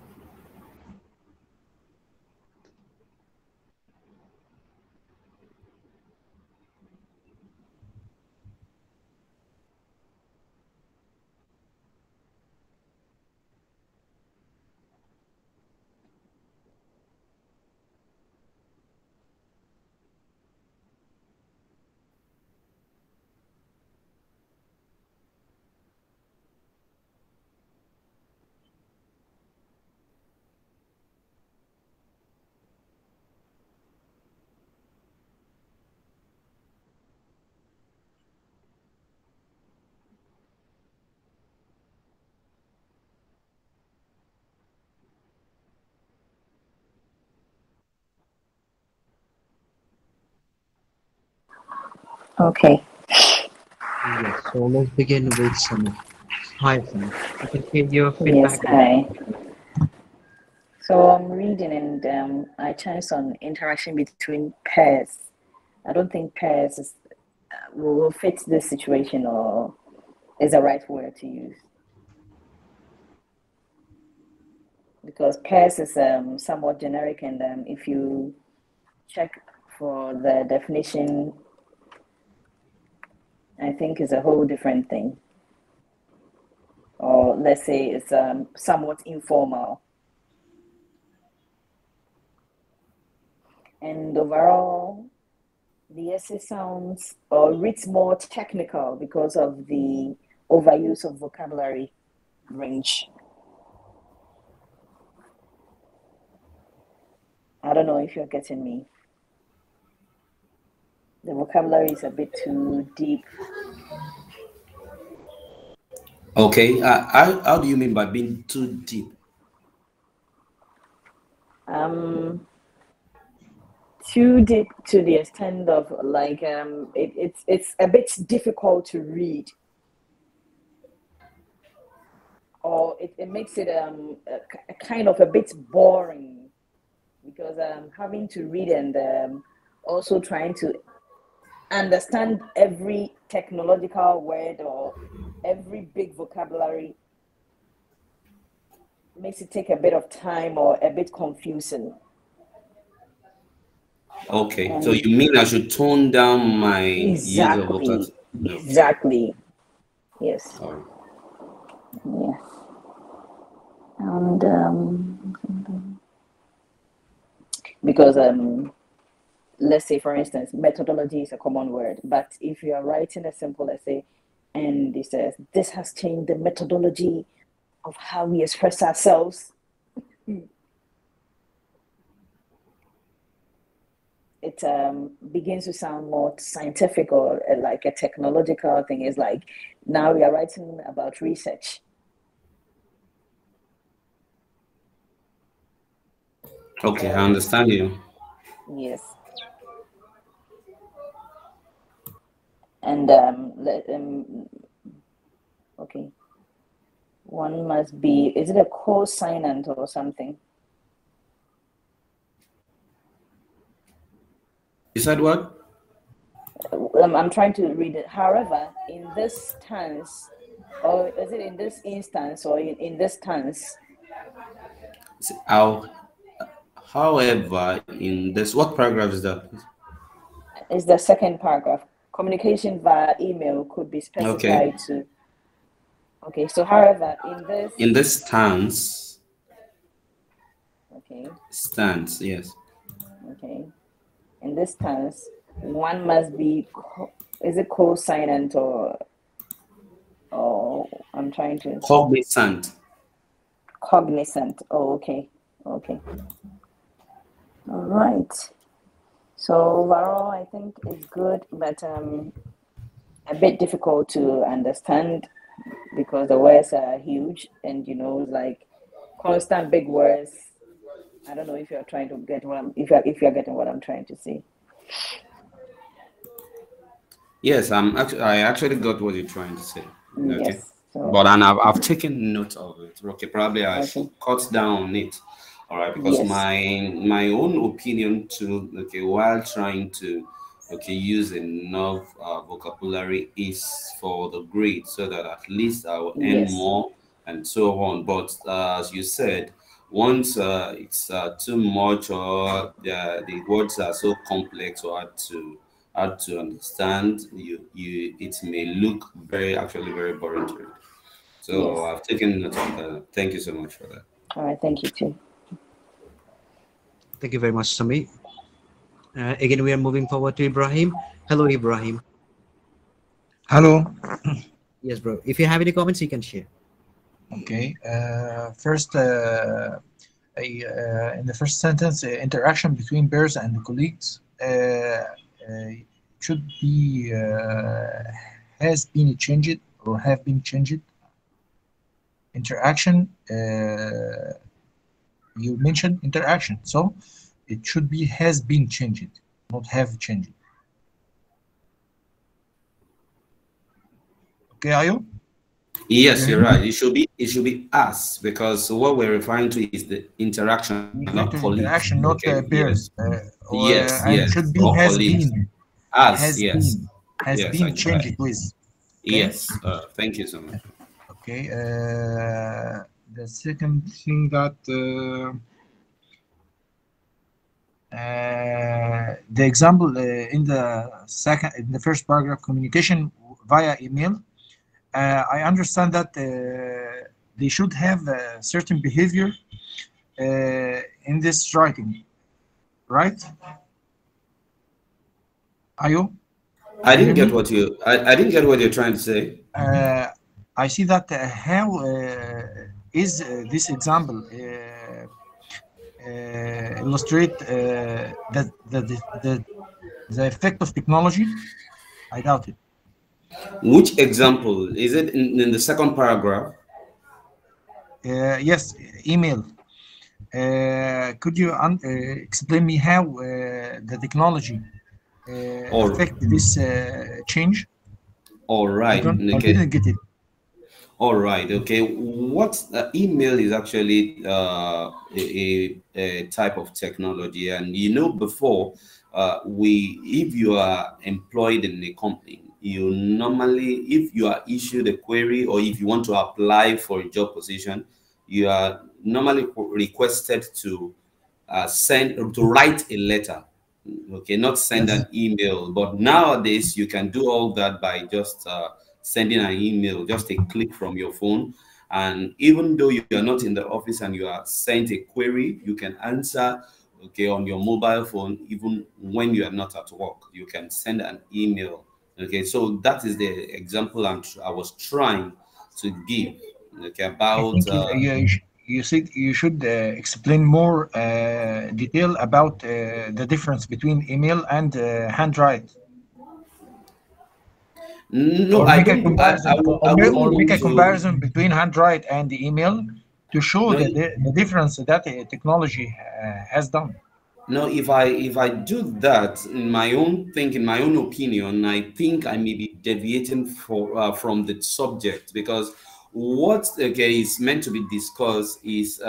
Okay. Yes, so let's begin with Sami. Hi, Sami. You can share your Yes, feedback. hi. So I'm reading and I chanced on interaction between pairs. I don't think pairs is will fit this situation or is the right word to use. Because pairs is somewhat generic, and if you check for the definition, I think it's a whole different thing. Or let's say it's somewhat informal. And overall, the essay sounds or reads more technical because of the overuse of vocabulary range. I don't know if you're getting me. The vocabulary is a bit too deep. Okay, how do you mean by being too deep? Too deep to the extent of like it's a bit difficult to read, or it makes it a kind of a bit boring, because having to read and also trying to understand every technological word or every big vocabulary makes it take a bit of time or a bit confusing. Okay, so you mean I should tone down my use of vocabulary? Exactly. Yes. All right. Yes. And because let's say, for instance, methodology is a common word, but if you are writing a simple essay and it says this has changed the methodology of how we express ourselves, it begins to sound more scientific or like a technological thing. Is like now we are writing about research. Okay, I understand you. Yes. And okay, one must be, is it a co-signant or something? You said what? I'm trying to read it. However, in this tense, or is it in this instance or in this tense? However, in this, what paragraph is that? Is the second paragraph. Communication via email could be specified to. Okay, so however, in this stance. Okay. Stance, yes. Okay. In this stance, one must be. Is it co-signant or I'm trying to. Cognizant. Cognizant. Oh, okay. Okay. All right. So overall, I think it's good, but a bit difficult to understand because the words are huge and like constant big words. I don't know if you're trying to get if you're getting what I'm trying to say. Yes, I actually got what you're trying to say. Okay. Yes. So, but I've taken note of it. Okay, probably I should cut down on it. All right, because my own opinion too, while trying to use enough vocabulary is for the grade, so that at least I will earn more and so on. But as you said, once it's too much or the words are so complex or hard to understand, it may look actually very boring to read. So I've taken note of that. Thank you so much for that. All right, thank you too. Thank you very much, Sami. Again, we are moving forward to Ibrahim. Hello, Ibrahim. Hello. Yes, bro. If you have any comments, you can share. Okay. First, in the first sentence, interaction between peers and colleagues should be has been changed or have been changed. Interaction. You mentioned interaction, so it should be has been changed, not have changed. Okay, are you? Yes, you're right. It should be us, because what we're referring to is the interaction, not colleagues. Interaction, not peers. Yes, it should be has been. Us, yes. Been. has Yes, been changed with. Okay? yes. Thank you so much. Okay. The second thing that the example in the first paragraph, communication via email. I understand that they should have a certain behavior in this writing, right? Ayo, I can you didn't hear get me? what I didn't get what you're trying to say. I see that how is this example illustrate the effect of technology? I doubt it. Which example is it in the second paragraph? Yes, email. Could you explain me how the technology Or affect this change? all right, I okay. didn't get it. All right, okay. What email is actually a type of technology, and before if you are employed in a company, you normally, if you are issued a query or if you want to apply for a job position, you are normally requested to write a letter. Okay, not send Yes. an email. But nowadays you can do all that by just sending an email, just a click from your phone. And even though you are not in the office and you are sent a query, you can answer, okay, on your mobile phone. Even when you are not at work, you can send an email. Okay, so that is the example I was trying to give, okay, I about think you said you should explain more detail about the difference between email and handwrite, no, or I make a don't. comparison, I wouldn't or make want a to. comparison between handwrite and the email to show No, the difference that technology has done. no, if I do that in my own in my own opinion, I think I may be deviating from the subject, because what, okay, is meant to be discussed is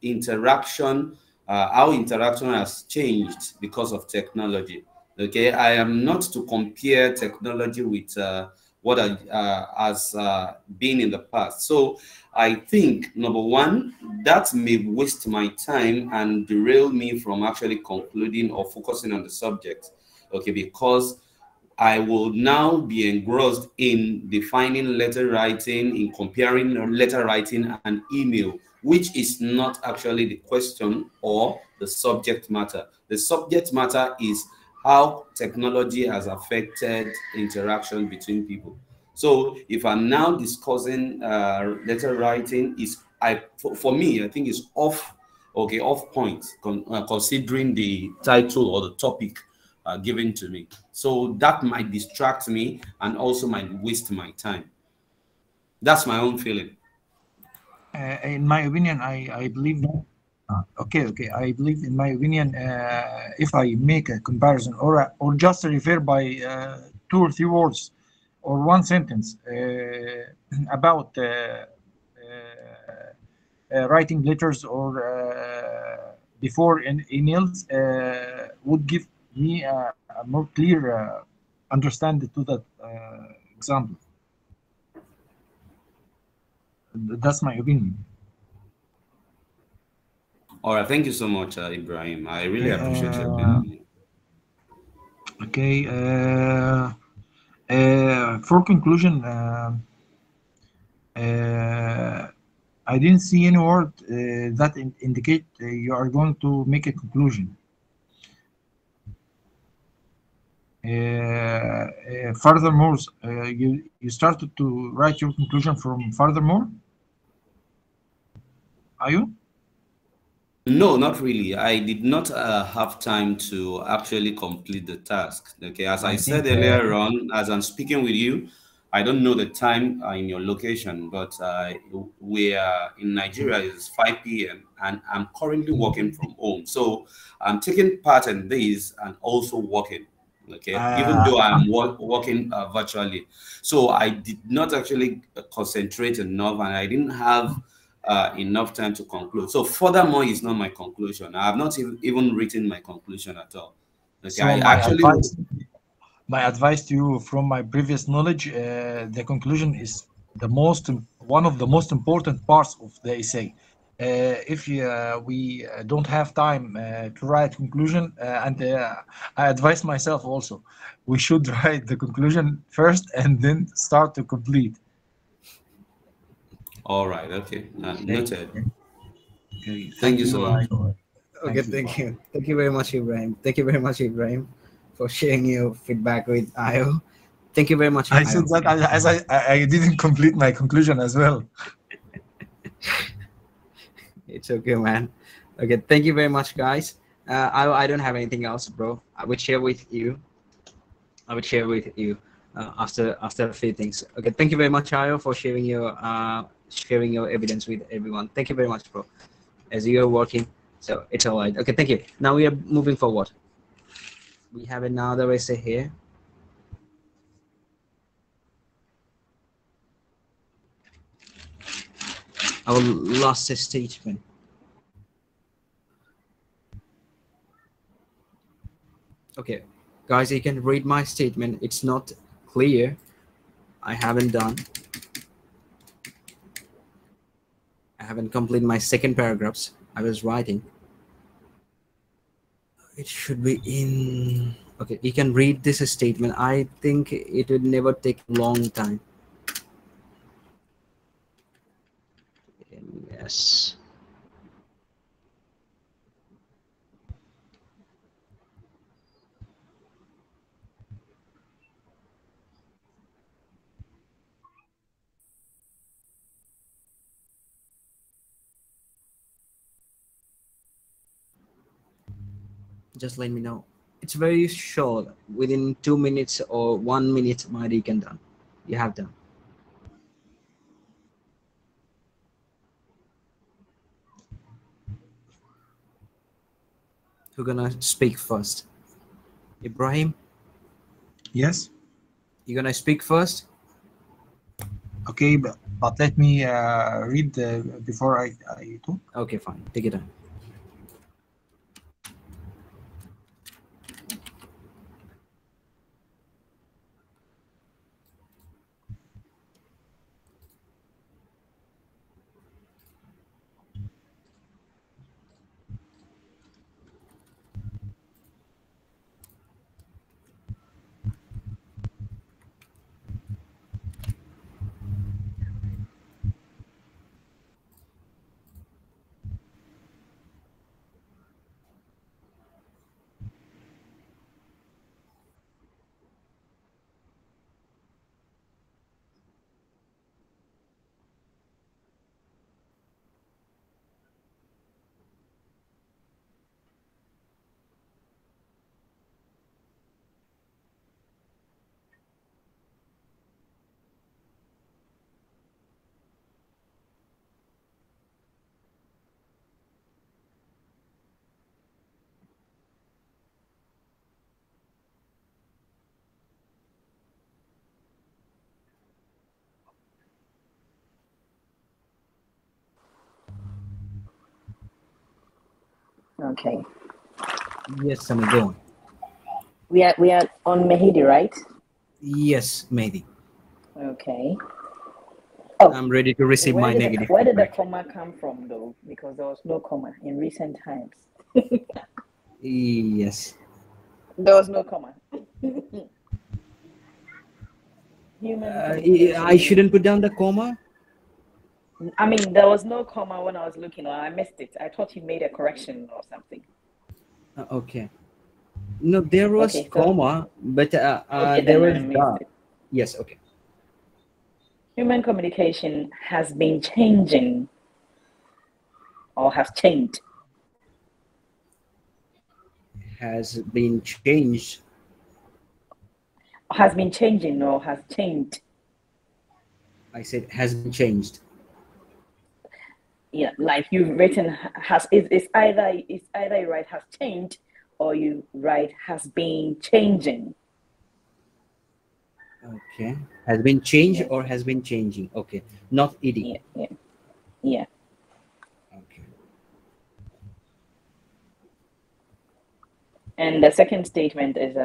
interaction, how interaction has changed because of technology. Okay, I am not to compare technology with what has been in the past. So I think, number one, that may waste my time and derail me from actually concluding or focusing on the subject. Okay, because I will now be engrossed in defining letter writing, in comparing letter writing and email, which is not actually the question or the subject matter. The subject matter is how technology has affected interaction between people. So if I'm now discussing letter writing, for me, I think it's off point, considering the title or the topic given to me. So that might distract me and also might waste my time. That's my own feeling. In my opinion, I believe that. Okay. I believe, in my opinion, if I make a comparison or just refer by two or three words or one sentence about writing letters or before in emails would give me a more clear understanding to that example. That's my opinion. All right. Thank you so much, Ibrahim. I really Okay. appreciate your opinion. Okay. For conclusion, I didn't see any word that indicate you are going to make a conclusion. Furthermore, you started to write your conclusion from furthermore. Are you? No, not really. I did not have time to actually complete the task. Okay, as I I said think earlier on, as I'm speaking with you, I don't know the time in your location, but we are in Nigeria. It's 5 p.m. and I'm currently working from home. So I'm taking part in this and also working. Okay, even though uh, I'm working virtually, so I did not actually concentrate enough, and I didn't have enough time to conclude. So furthermore is not my conclusion. I have not even written my conclusion at all. Okay, so I my actually, advice My advice to you from my previous knowledge, the conclusion is one of the most important parts of the essay. If we don't have time to write conclusion, and I advise myself also, we should write the conclusion first and then start to complete. All right. Okay. Okay. Noted. Okay, Thank thank you so you. much. Okay, Thank you. thank you. Thank you very much, Ibrahim. Thank you very much, Ibrahim, for sharing your feedback with Ayo. Thank you very much, I said Ayo. that as I didn't complete my conclusion as well. It's okay, man. Okay, thank you very much, guys. I don't have anything else, bro. I would share with you. I would share with you after a few things. Okay, thank you very much, Ayo, for sharing your evidence with everyone. Thank you very much, bro. As you're working, so it's all right. Okay, thank you. Now we are moving forward. We have another essay here. Our last statement. Okay, guys, you can read my statement. It's not clear. I haven't completed my second paragraphs I was writing. It should be in. Okay, you can read this statement. I think it would never take a long time. Yes. Just let me know. It's very short. Within 2 minutes or 1 minute, you can done. You have done. Who's gonna speak first? Ibrahim, Yes. you gonna speak first? Okay, but let me read before I talk. Okay, fine. Take it on. Okay. Yes, Sammy, go on. We are on Mehidi, right? Yes, maybe. Okay. Oh, I'm ready to receive my negative where did the feedback. comma come from, though? Because there was no comma in recent times. Yes. There was no comma. Human I shouldn't put down the comma? I mean, there was no comma when I was looking, or I missed it. I thought you made a correction or something. Okay. No, there was Okay, so comma, but okay, there then I was missed it. Yes, okay. Human communication has been changing, or has changed. Has been changed. Has been changing or has changed. I said has been changed. Yeah, like you've written has it's either you write has changed or you write has been changing. Okay. Has been changed Yes. or has been changing. Okay. Not eating. Yeah. Okay. And the second statement is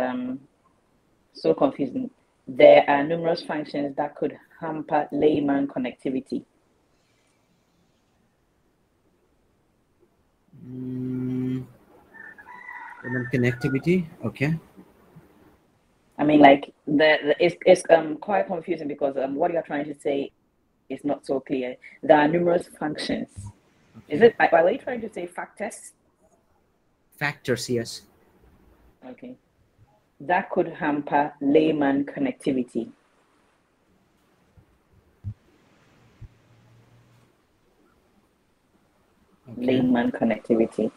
so confusing. There are numerous functions that could hamper layman connectivity. Connectivity. Okay. I mean, like it's quite confusing because what you're trying to say is not so clear. There are numerous functions. Okay. Is it? Are you trying to say factors? Factors, yes. Okay. That could hamper layman connectivity. Okay. Layman connectivity.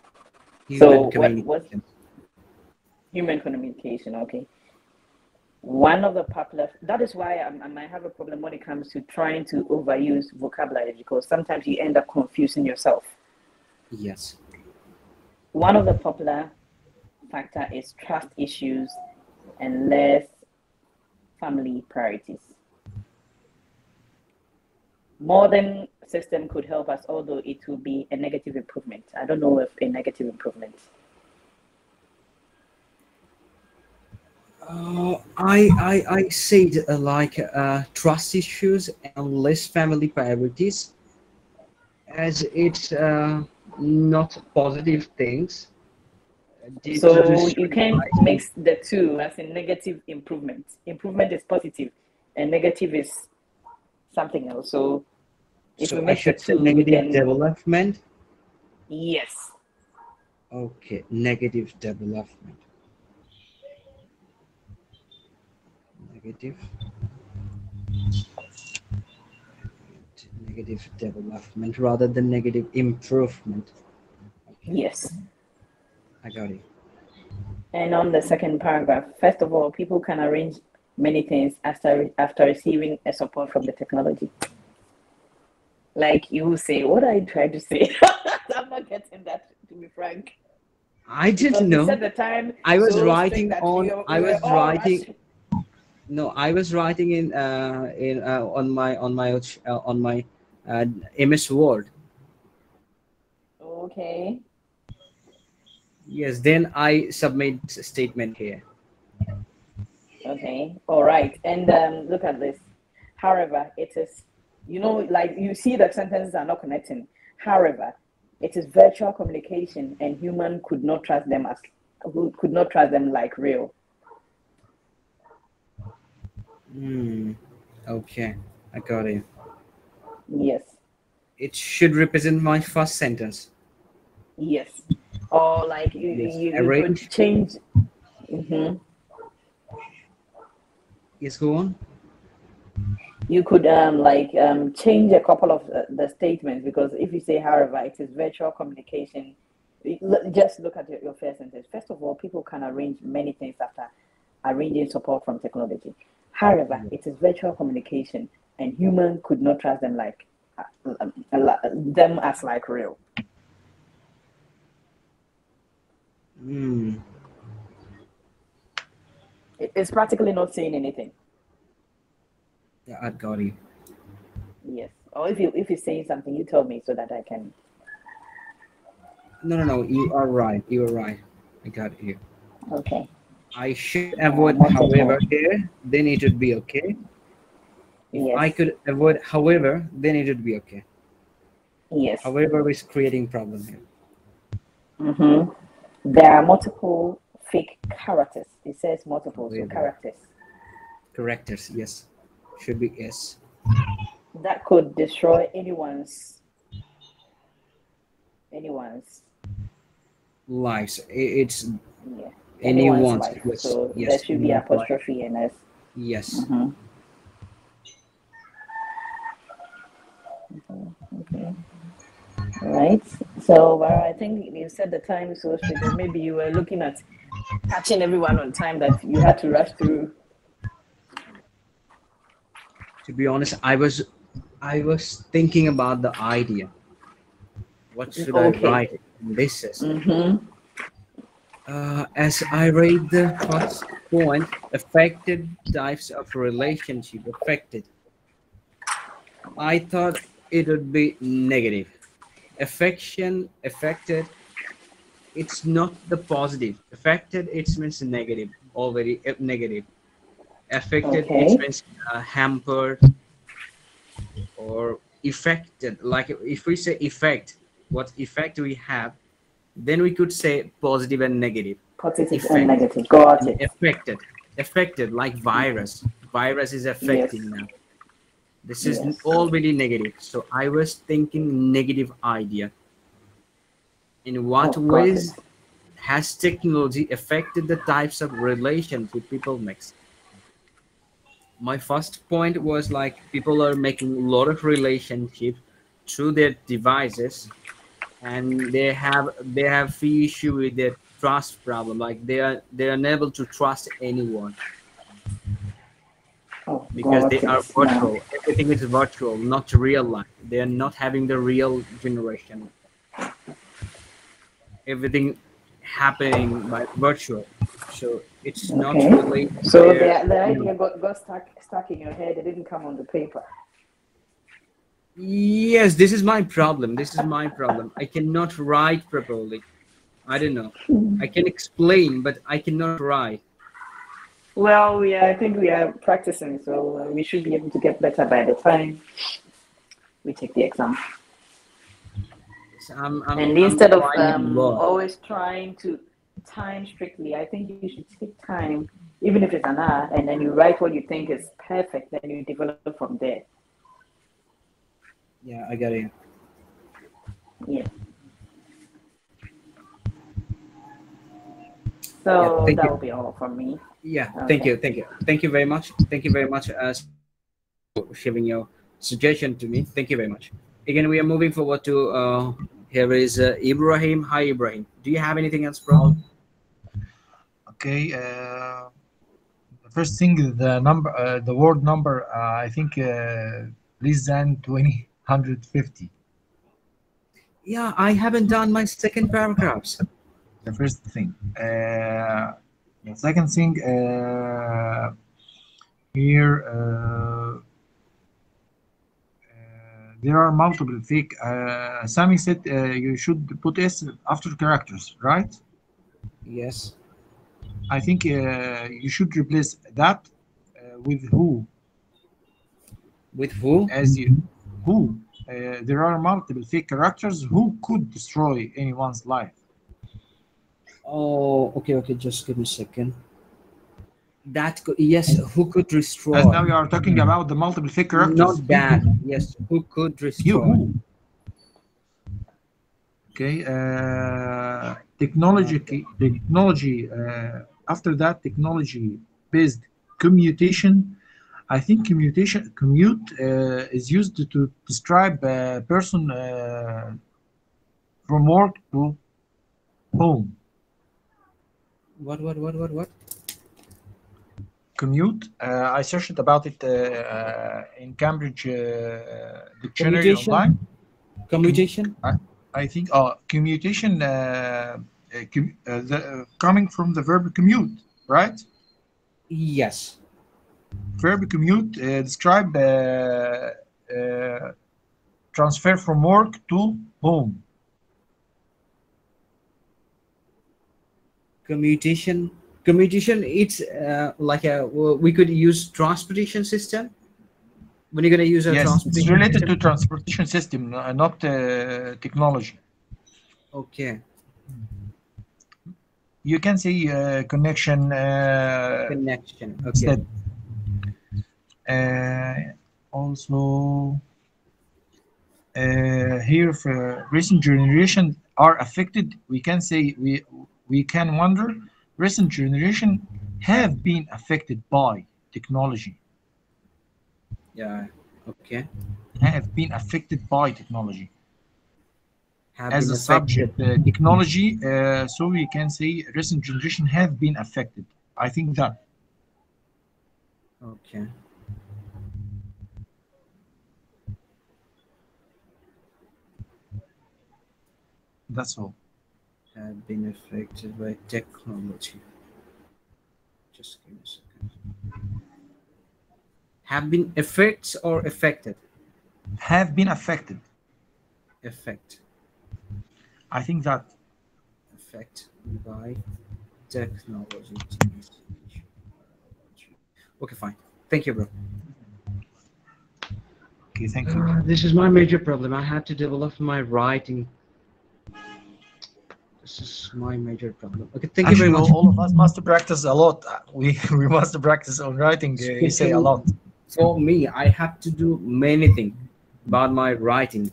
Human So what communication. human communication? Okay. One of the popular, that is why I might have a problem when it comes to trying to overuse vocabulary, because sometimes you end up confusing yourself. Yes. One of the popular factor is trust issues and less family priorities. Modern system could help us, although it will be a negative improvement. I don't know if a negative improvement. I said like trust issues and less family priorities, as it's not positive things due to the So you can socializing. mix the two as in negative improvement. Improvement is positive and negative is something else. So if So we I mix the should say two, negative then development. yes. Okay, negative development. Negative. Negative development rather than negative improvement. Okay, Yes. I got it. And on the second paragraph, first of all, people can arrange many things after receiving a support from the technology. Like you say, what are you trying to say? I'm not getting that, to be frank. I didn't Because you know. set the time I was so strict writing that on. we were all rushing. No, I was writing in on my MS Word. Okay. Yes, then I submit statement here. Okay. All right. And look at this. However, it is, like you see the sentences are not connecting. However, it is virtual communication and human could not trust them like real. Okay, I got it. Yes. It should represent my first sentence. Yes. Or like Yes, you could arrange. change. Mhm. Yes, go on. You could change a couple of the statements, because if you say however it is virtual communication, just look at your first sentence. First of all, people can arrange many things after arranging support from technology. However, it is virtual communication and human could not trust them them as like real. It's practically not saying anything. Yeah, I got it. Yes. Or if you're saying something, you tell me so that I can. No. You are right. You are right. I got it. Okay. I should avoid Multiple. however here, then it would be okay. If I Yes. could avoid however, then it would be okay. Yes. However is creating problem here. Mm-hmm. There are multiple fake characters. It says multiple, so However. characters. Characters, yes. Should be yes. That could destroy anyone's Lives. It's yeah, anyone's. life. Yes. So Yes. there should be Anyone's life. apostrophe and s. Yes. Mm-hmm. Okay. All right. So I think you said the time so strict. Maybe you were looking at catching everyone on time that you had to rush through. To be honest, I was thinking about the idea. What should I write in this session? Mm-hmm. As I read the first point, affected types of relationship affected. I thought it would be negative. Affection, affected. It's not the positive. Affected, it means negative. Already negative. Affected, Okay. it means hampered or affected. Like if we say effect, what effect we have, then we could say positive and negative. Positive and Effect. negative. Got it. Affected like virus. Virus is affecting now. This is Yes. already negative. So I was thinking negative idea. In what Oh, got ways it. has technology affected the types of relationship people make? My first point was like people are making a lot of relationships through their devices, and they have few issue with their trust problem. Like they're unable to trust anyone Oh, because got they it are now. virtual. Everything is virtual, not real life. They are not having the real generation. Everything happening by virtual, so it's not Okay. really So their, the you know. idea got stuck in your head. It didn't come on the paper. Yes, this is my problem. This is my problem. I cannot write properly. I don't know. I can explain, but I cannot write. Well, I think we are practicing, so we should be able to get better by the time we take the exam. So And I'm instead of trying a lot. always trying to time strictly, I think you should take time, even if it's an hour, and then you write what you think is perfect, then you develop from there. Yeah, I got it. Yeah. Yeah, So thank that you. will be all from me. Yeah, Okay. thank you very much. Thank you very much for sharing your suggestion to me. Thank you very much. Again, we are moving forward to here is Ibrahim. Hi, Ibrahim. Do you have anything else, bro? Okay. The first thing, the word number, I think less than 250. Yeah, I haven't done my second paragraphs. The first thing. The second thing, here there are multiple fake. Sami said you should put S after characters, right? Yes. I think you should replace that with who, With who? as you who. There are multiple fake characters who could destroy anyone's life. Oh, okay, okay. Just give me a second. Yes. Who could As destroy? now we are talking about the multiple fake characters. Not that. Yes. Who could You destroy? who? Okay. Technology. After that, technology-based commutation. I think commute is used to describe a person from work to home. What? Commute. I searched about it in Cambridge Dictionary Commutation. online. Commutation. I think commutation coming from the verb commute, right? Yes. Verb commute describe transfer from work to home. Commutation. It's like we could use transportation system. When you're gonna use a Yes, it's transportation related system. to transportation system, not technology. Okay. You can say connection Connection. Okay. instead. Also, here for recent generation are affected. We can say we can wonder recent generation have been affected by technology. Yeah. Okay. Have been affected by technology. Have As been a affected. subject, technology. So we can say recent generation have been affected. I think that. Okay. That's all. Have been affected by technology. Just give me a second. Have been effects or affected? Have been affected. Effect. I think that. Effect by technology. Okay, fine. Thank you, bro. Okay, thank you. This is my major problem. I have to develop my writing. This is my major problem. Okay, thank you very Actually, much. all of us must practice a lot. We must practice on writing essay a lot. For me, I have to do many things about my writing.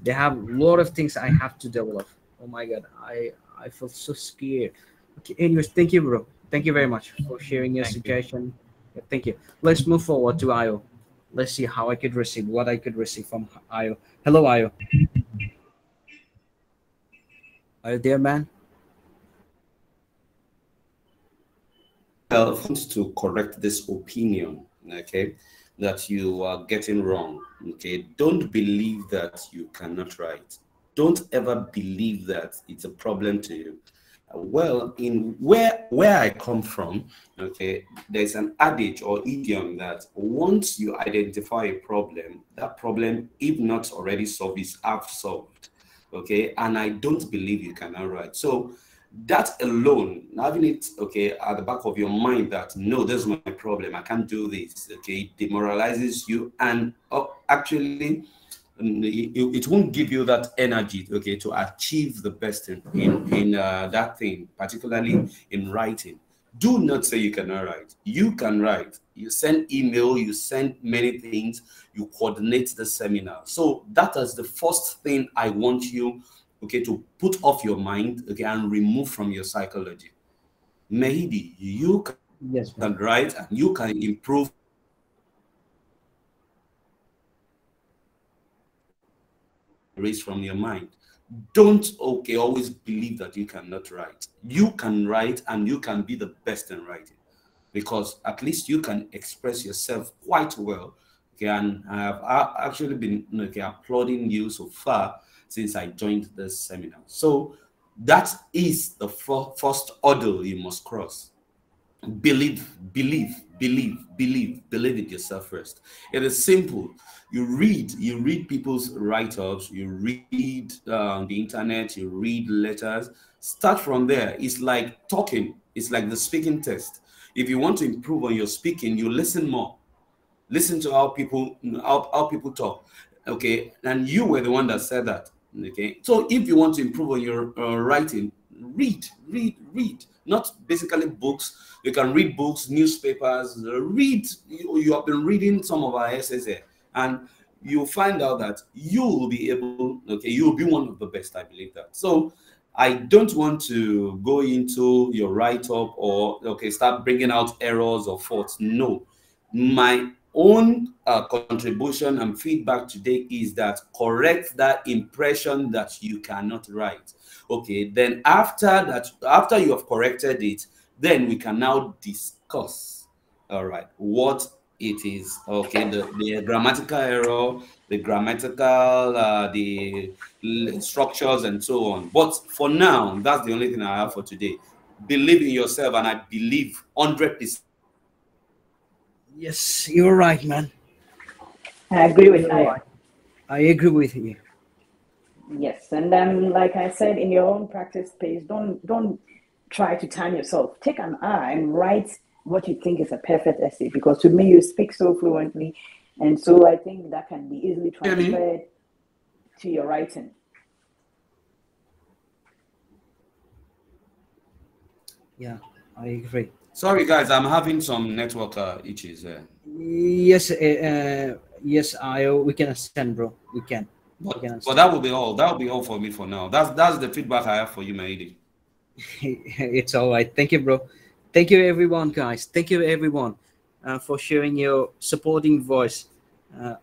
They have a lot of things I have to develop. Oh my god, I feel so scared. Okay, anyways, thank you, bro. Thank you very much for sharing your Thank you. suggestion. Yeah, thank you. Let's move forward to Io. Let's see how I could receive what I could receive from Io. Hello, Io. Are you there, man? I want to correct this opinion, okay, that you are getting wrong. Okay, don't believe that you cannot write. Don't ever believe that it's a problem to you. Well, in where I come from, okay, there's an adage or idiom that once you identify a problem, that problem, if not already solved, is half solved. Okay, and I don't believe you cannot write. So that alone, having it okay at the back of your mind that no, this is my problem, I can't do this, okay, demoralizes you, and actually it won't give you that energy, okay, to achieve the best in that thing, particularly in writing. Do not say you cannot write. You can write. You send email, you send many things, you coordinate the seminar. So that is the first thing I want you, okay, to put off your mind, okay, and remove from your psychology. Mehidi, you can write and you can improve. Erase from your mind. Don't always believe that you cannot write. You can write and you can be the best in writing, because at least you can express yourself quite well. Okay, and I have actually been applauding you so far since I joined this seminar. So that is the first hurdle you must cross. Believe in yourself first. It is simple. You read people's write-ups, you read the internet, you read letters. Start from there. It's like talking. It's like the speaking test. If you want to improve on your speaking, you listen more. Listen to how people talk. Okay, and you were the one that said that. Okay, so if you want to improve on your writing, read. Not basically books. You can read books, newspapers. Read. You have been reading some of our essays here, and you'll find out that you will be able. Okay, you will be one of the best. I believe that. So I don't want to go into your write-up or start bringing out errors or faults. No, my own contribution and feedback today is that correct that impression that you cannot write. Okay, then after you have corrected it, then we can now discuss, all right, what it is. Okay, the grammatical error, the grammatical, the structures and so on. But for now, that's the only thing I have for today. Believe in yourself, and I believe 100%. Yes, you're right, man. I agree with you. I agree with you. Yes, and then, like I said, in your own practice space, don't try to time yourself. Take an hour and write what you think is a perfect essay, because to me, you speak so fluently, and so I think that can be easily transferred to your writing. Yeah, I agree. Sorry, guys, I'm having some network issues there. Yes, yes, we can understand, bro. We can. But that will be all. That will be all for me for now. That's the feedback I have for you, Maidi. It's all right. Thank you, bro. Thank you, everyone, guys. Thank you, everyone, for sharing your supporting voice.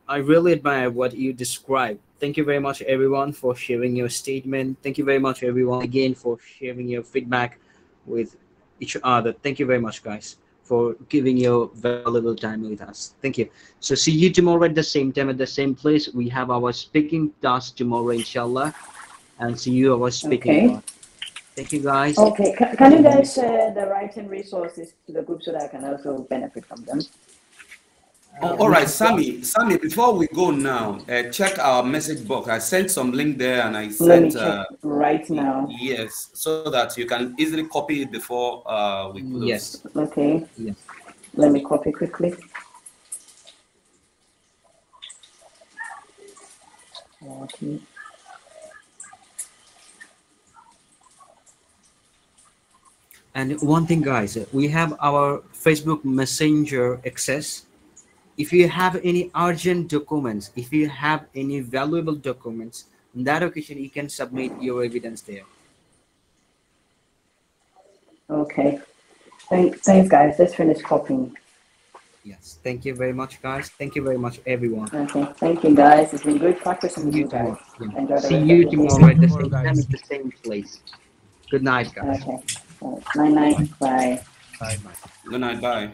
I really admire what you described. Thank you very much, everyone, for sharing your statement. Thank you very much, everyone, again, for sharing your feedback with each other. Thank you very much, guys, for giving your valuable time with us. Thank you. So see you tomorrow at the same time, at the same place. We have our speaking task tomorrow, inshallah, and see you our speaking part. Thank you, guys. Okay, can you guys share the writing resources to the group so that I can also benefit from them? All right, Sammy, before we go now, check our message box. I sent some link there, and I sent. Let me check right now. Yes, so that you can easily copy it before we close. Yes. Okay. Yes. let me copy quickly. Okay. And one thing, guys, we have our Facebook Messenger access. If you have any urgent documents, if you have any valuable documents, on that occasion, you can submit your evidence there. Okay. Thanks, guys. Let's finish copying. Yes. Thank you very much, guys. Thank you very much, everyone. Okay. Thank you, guys. It's been great practicing with See you you guys. tomorrow. Yeah. Enjoy the See rest you of your day. tomorrow at the Tomorrow, same time guys. at the same place. Good night, guys. Okay. Night night. Bye. Bye. Good night. Bye.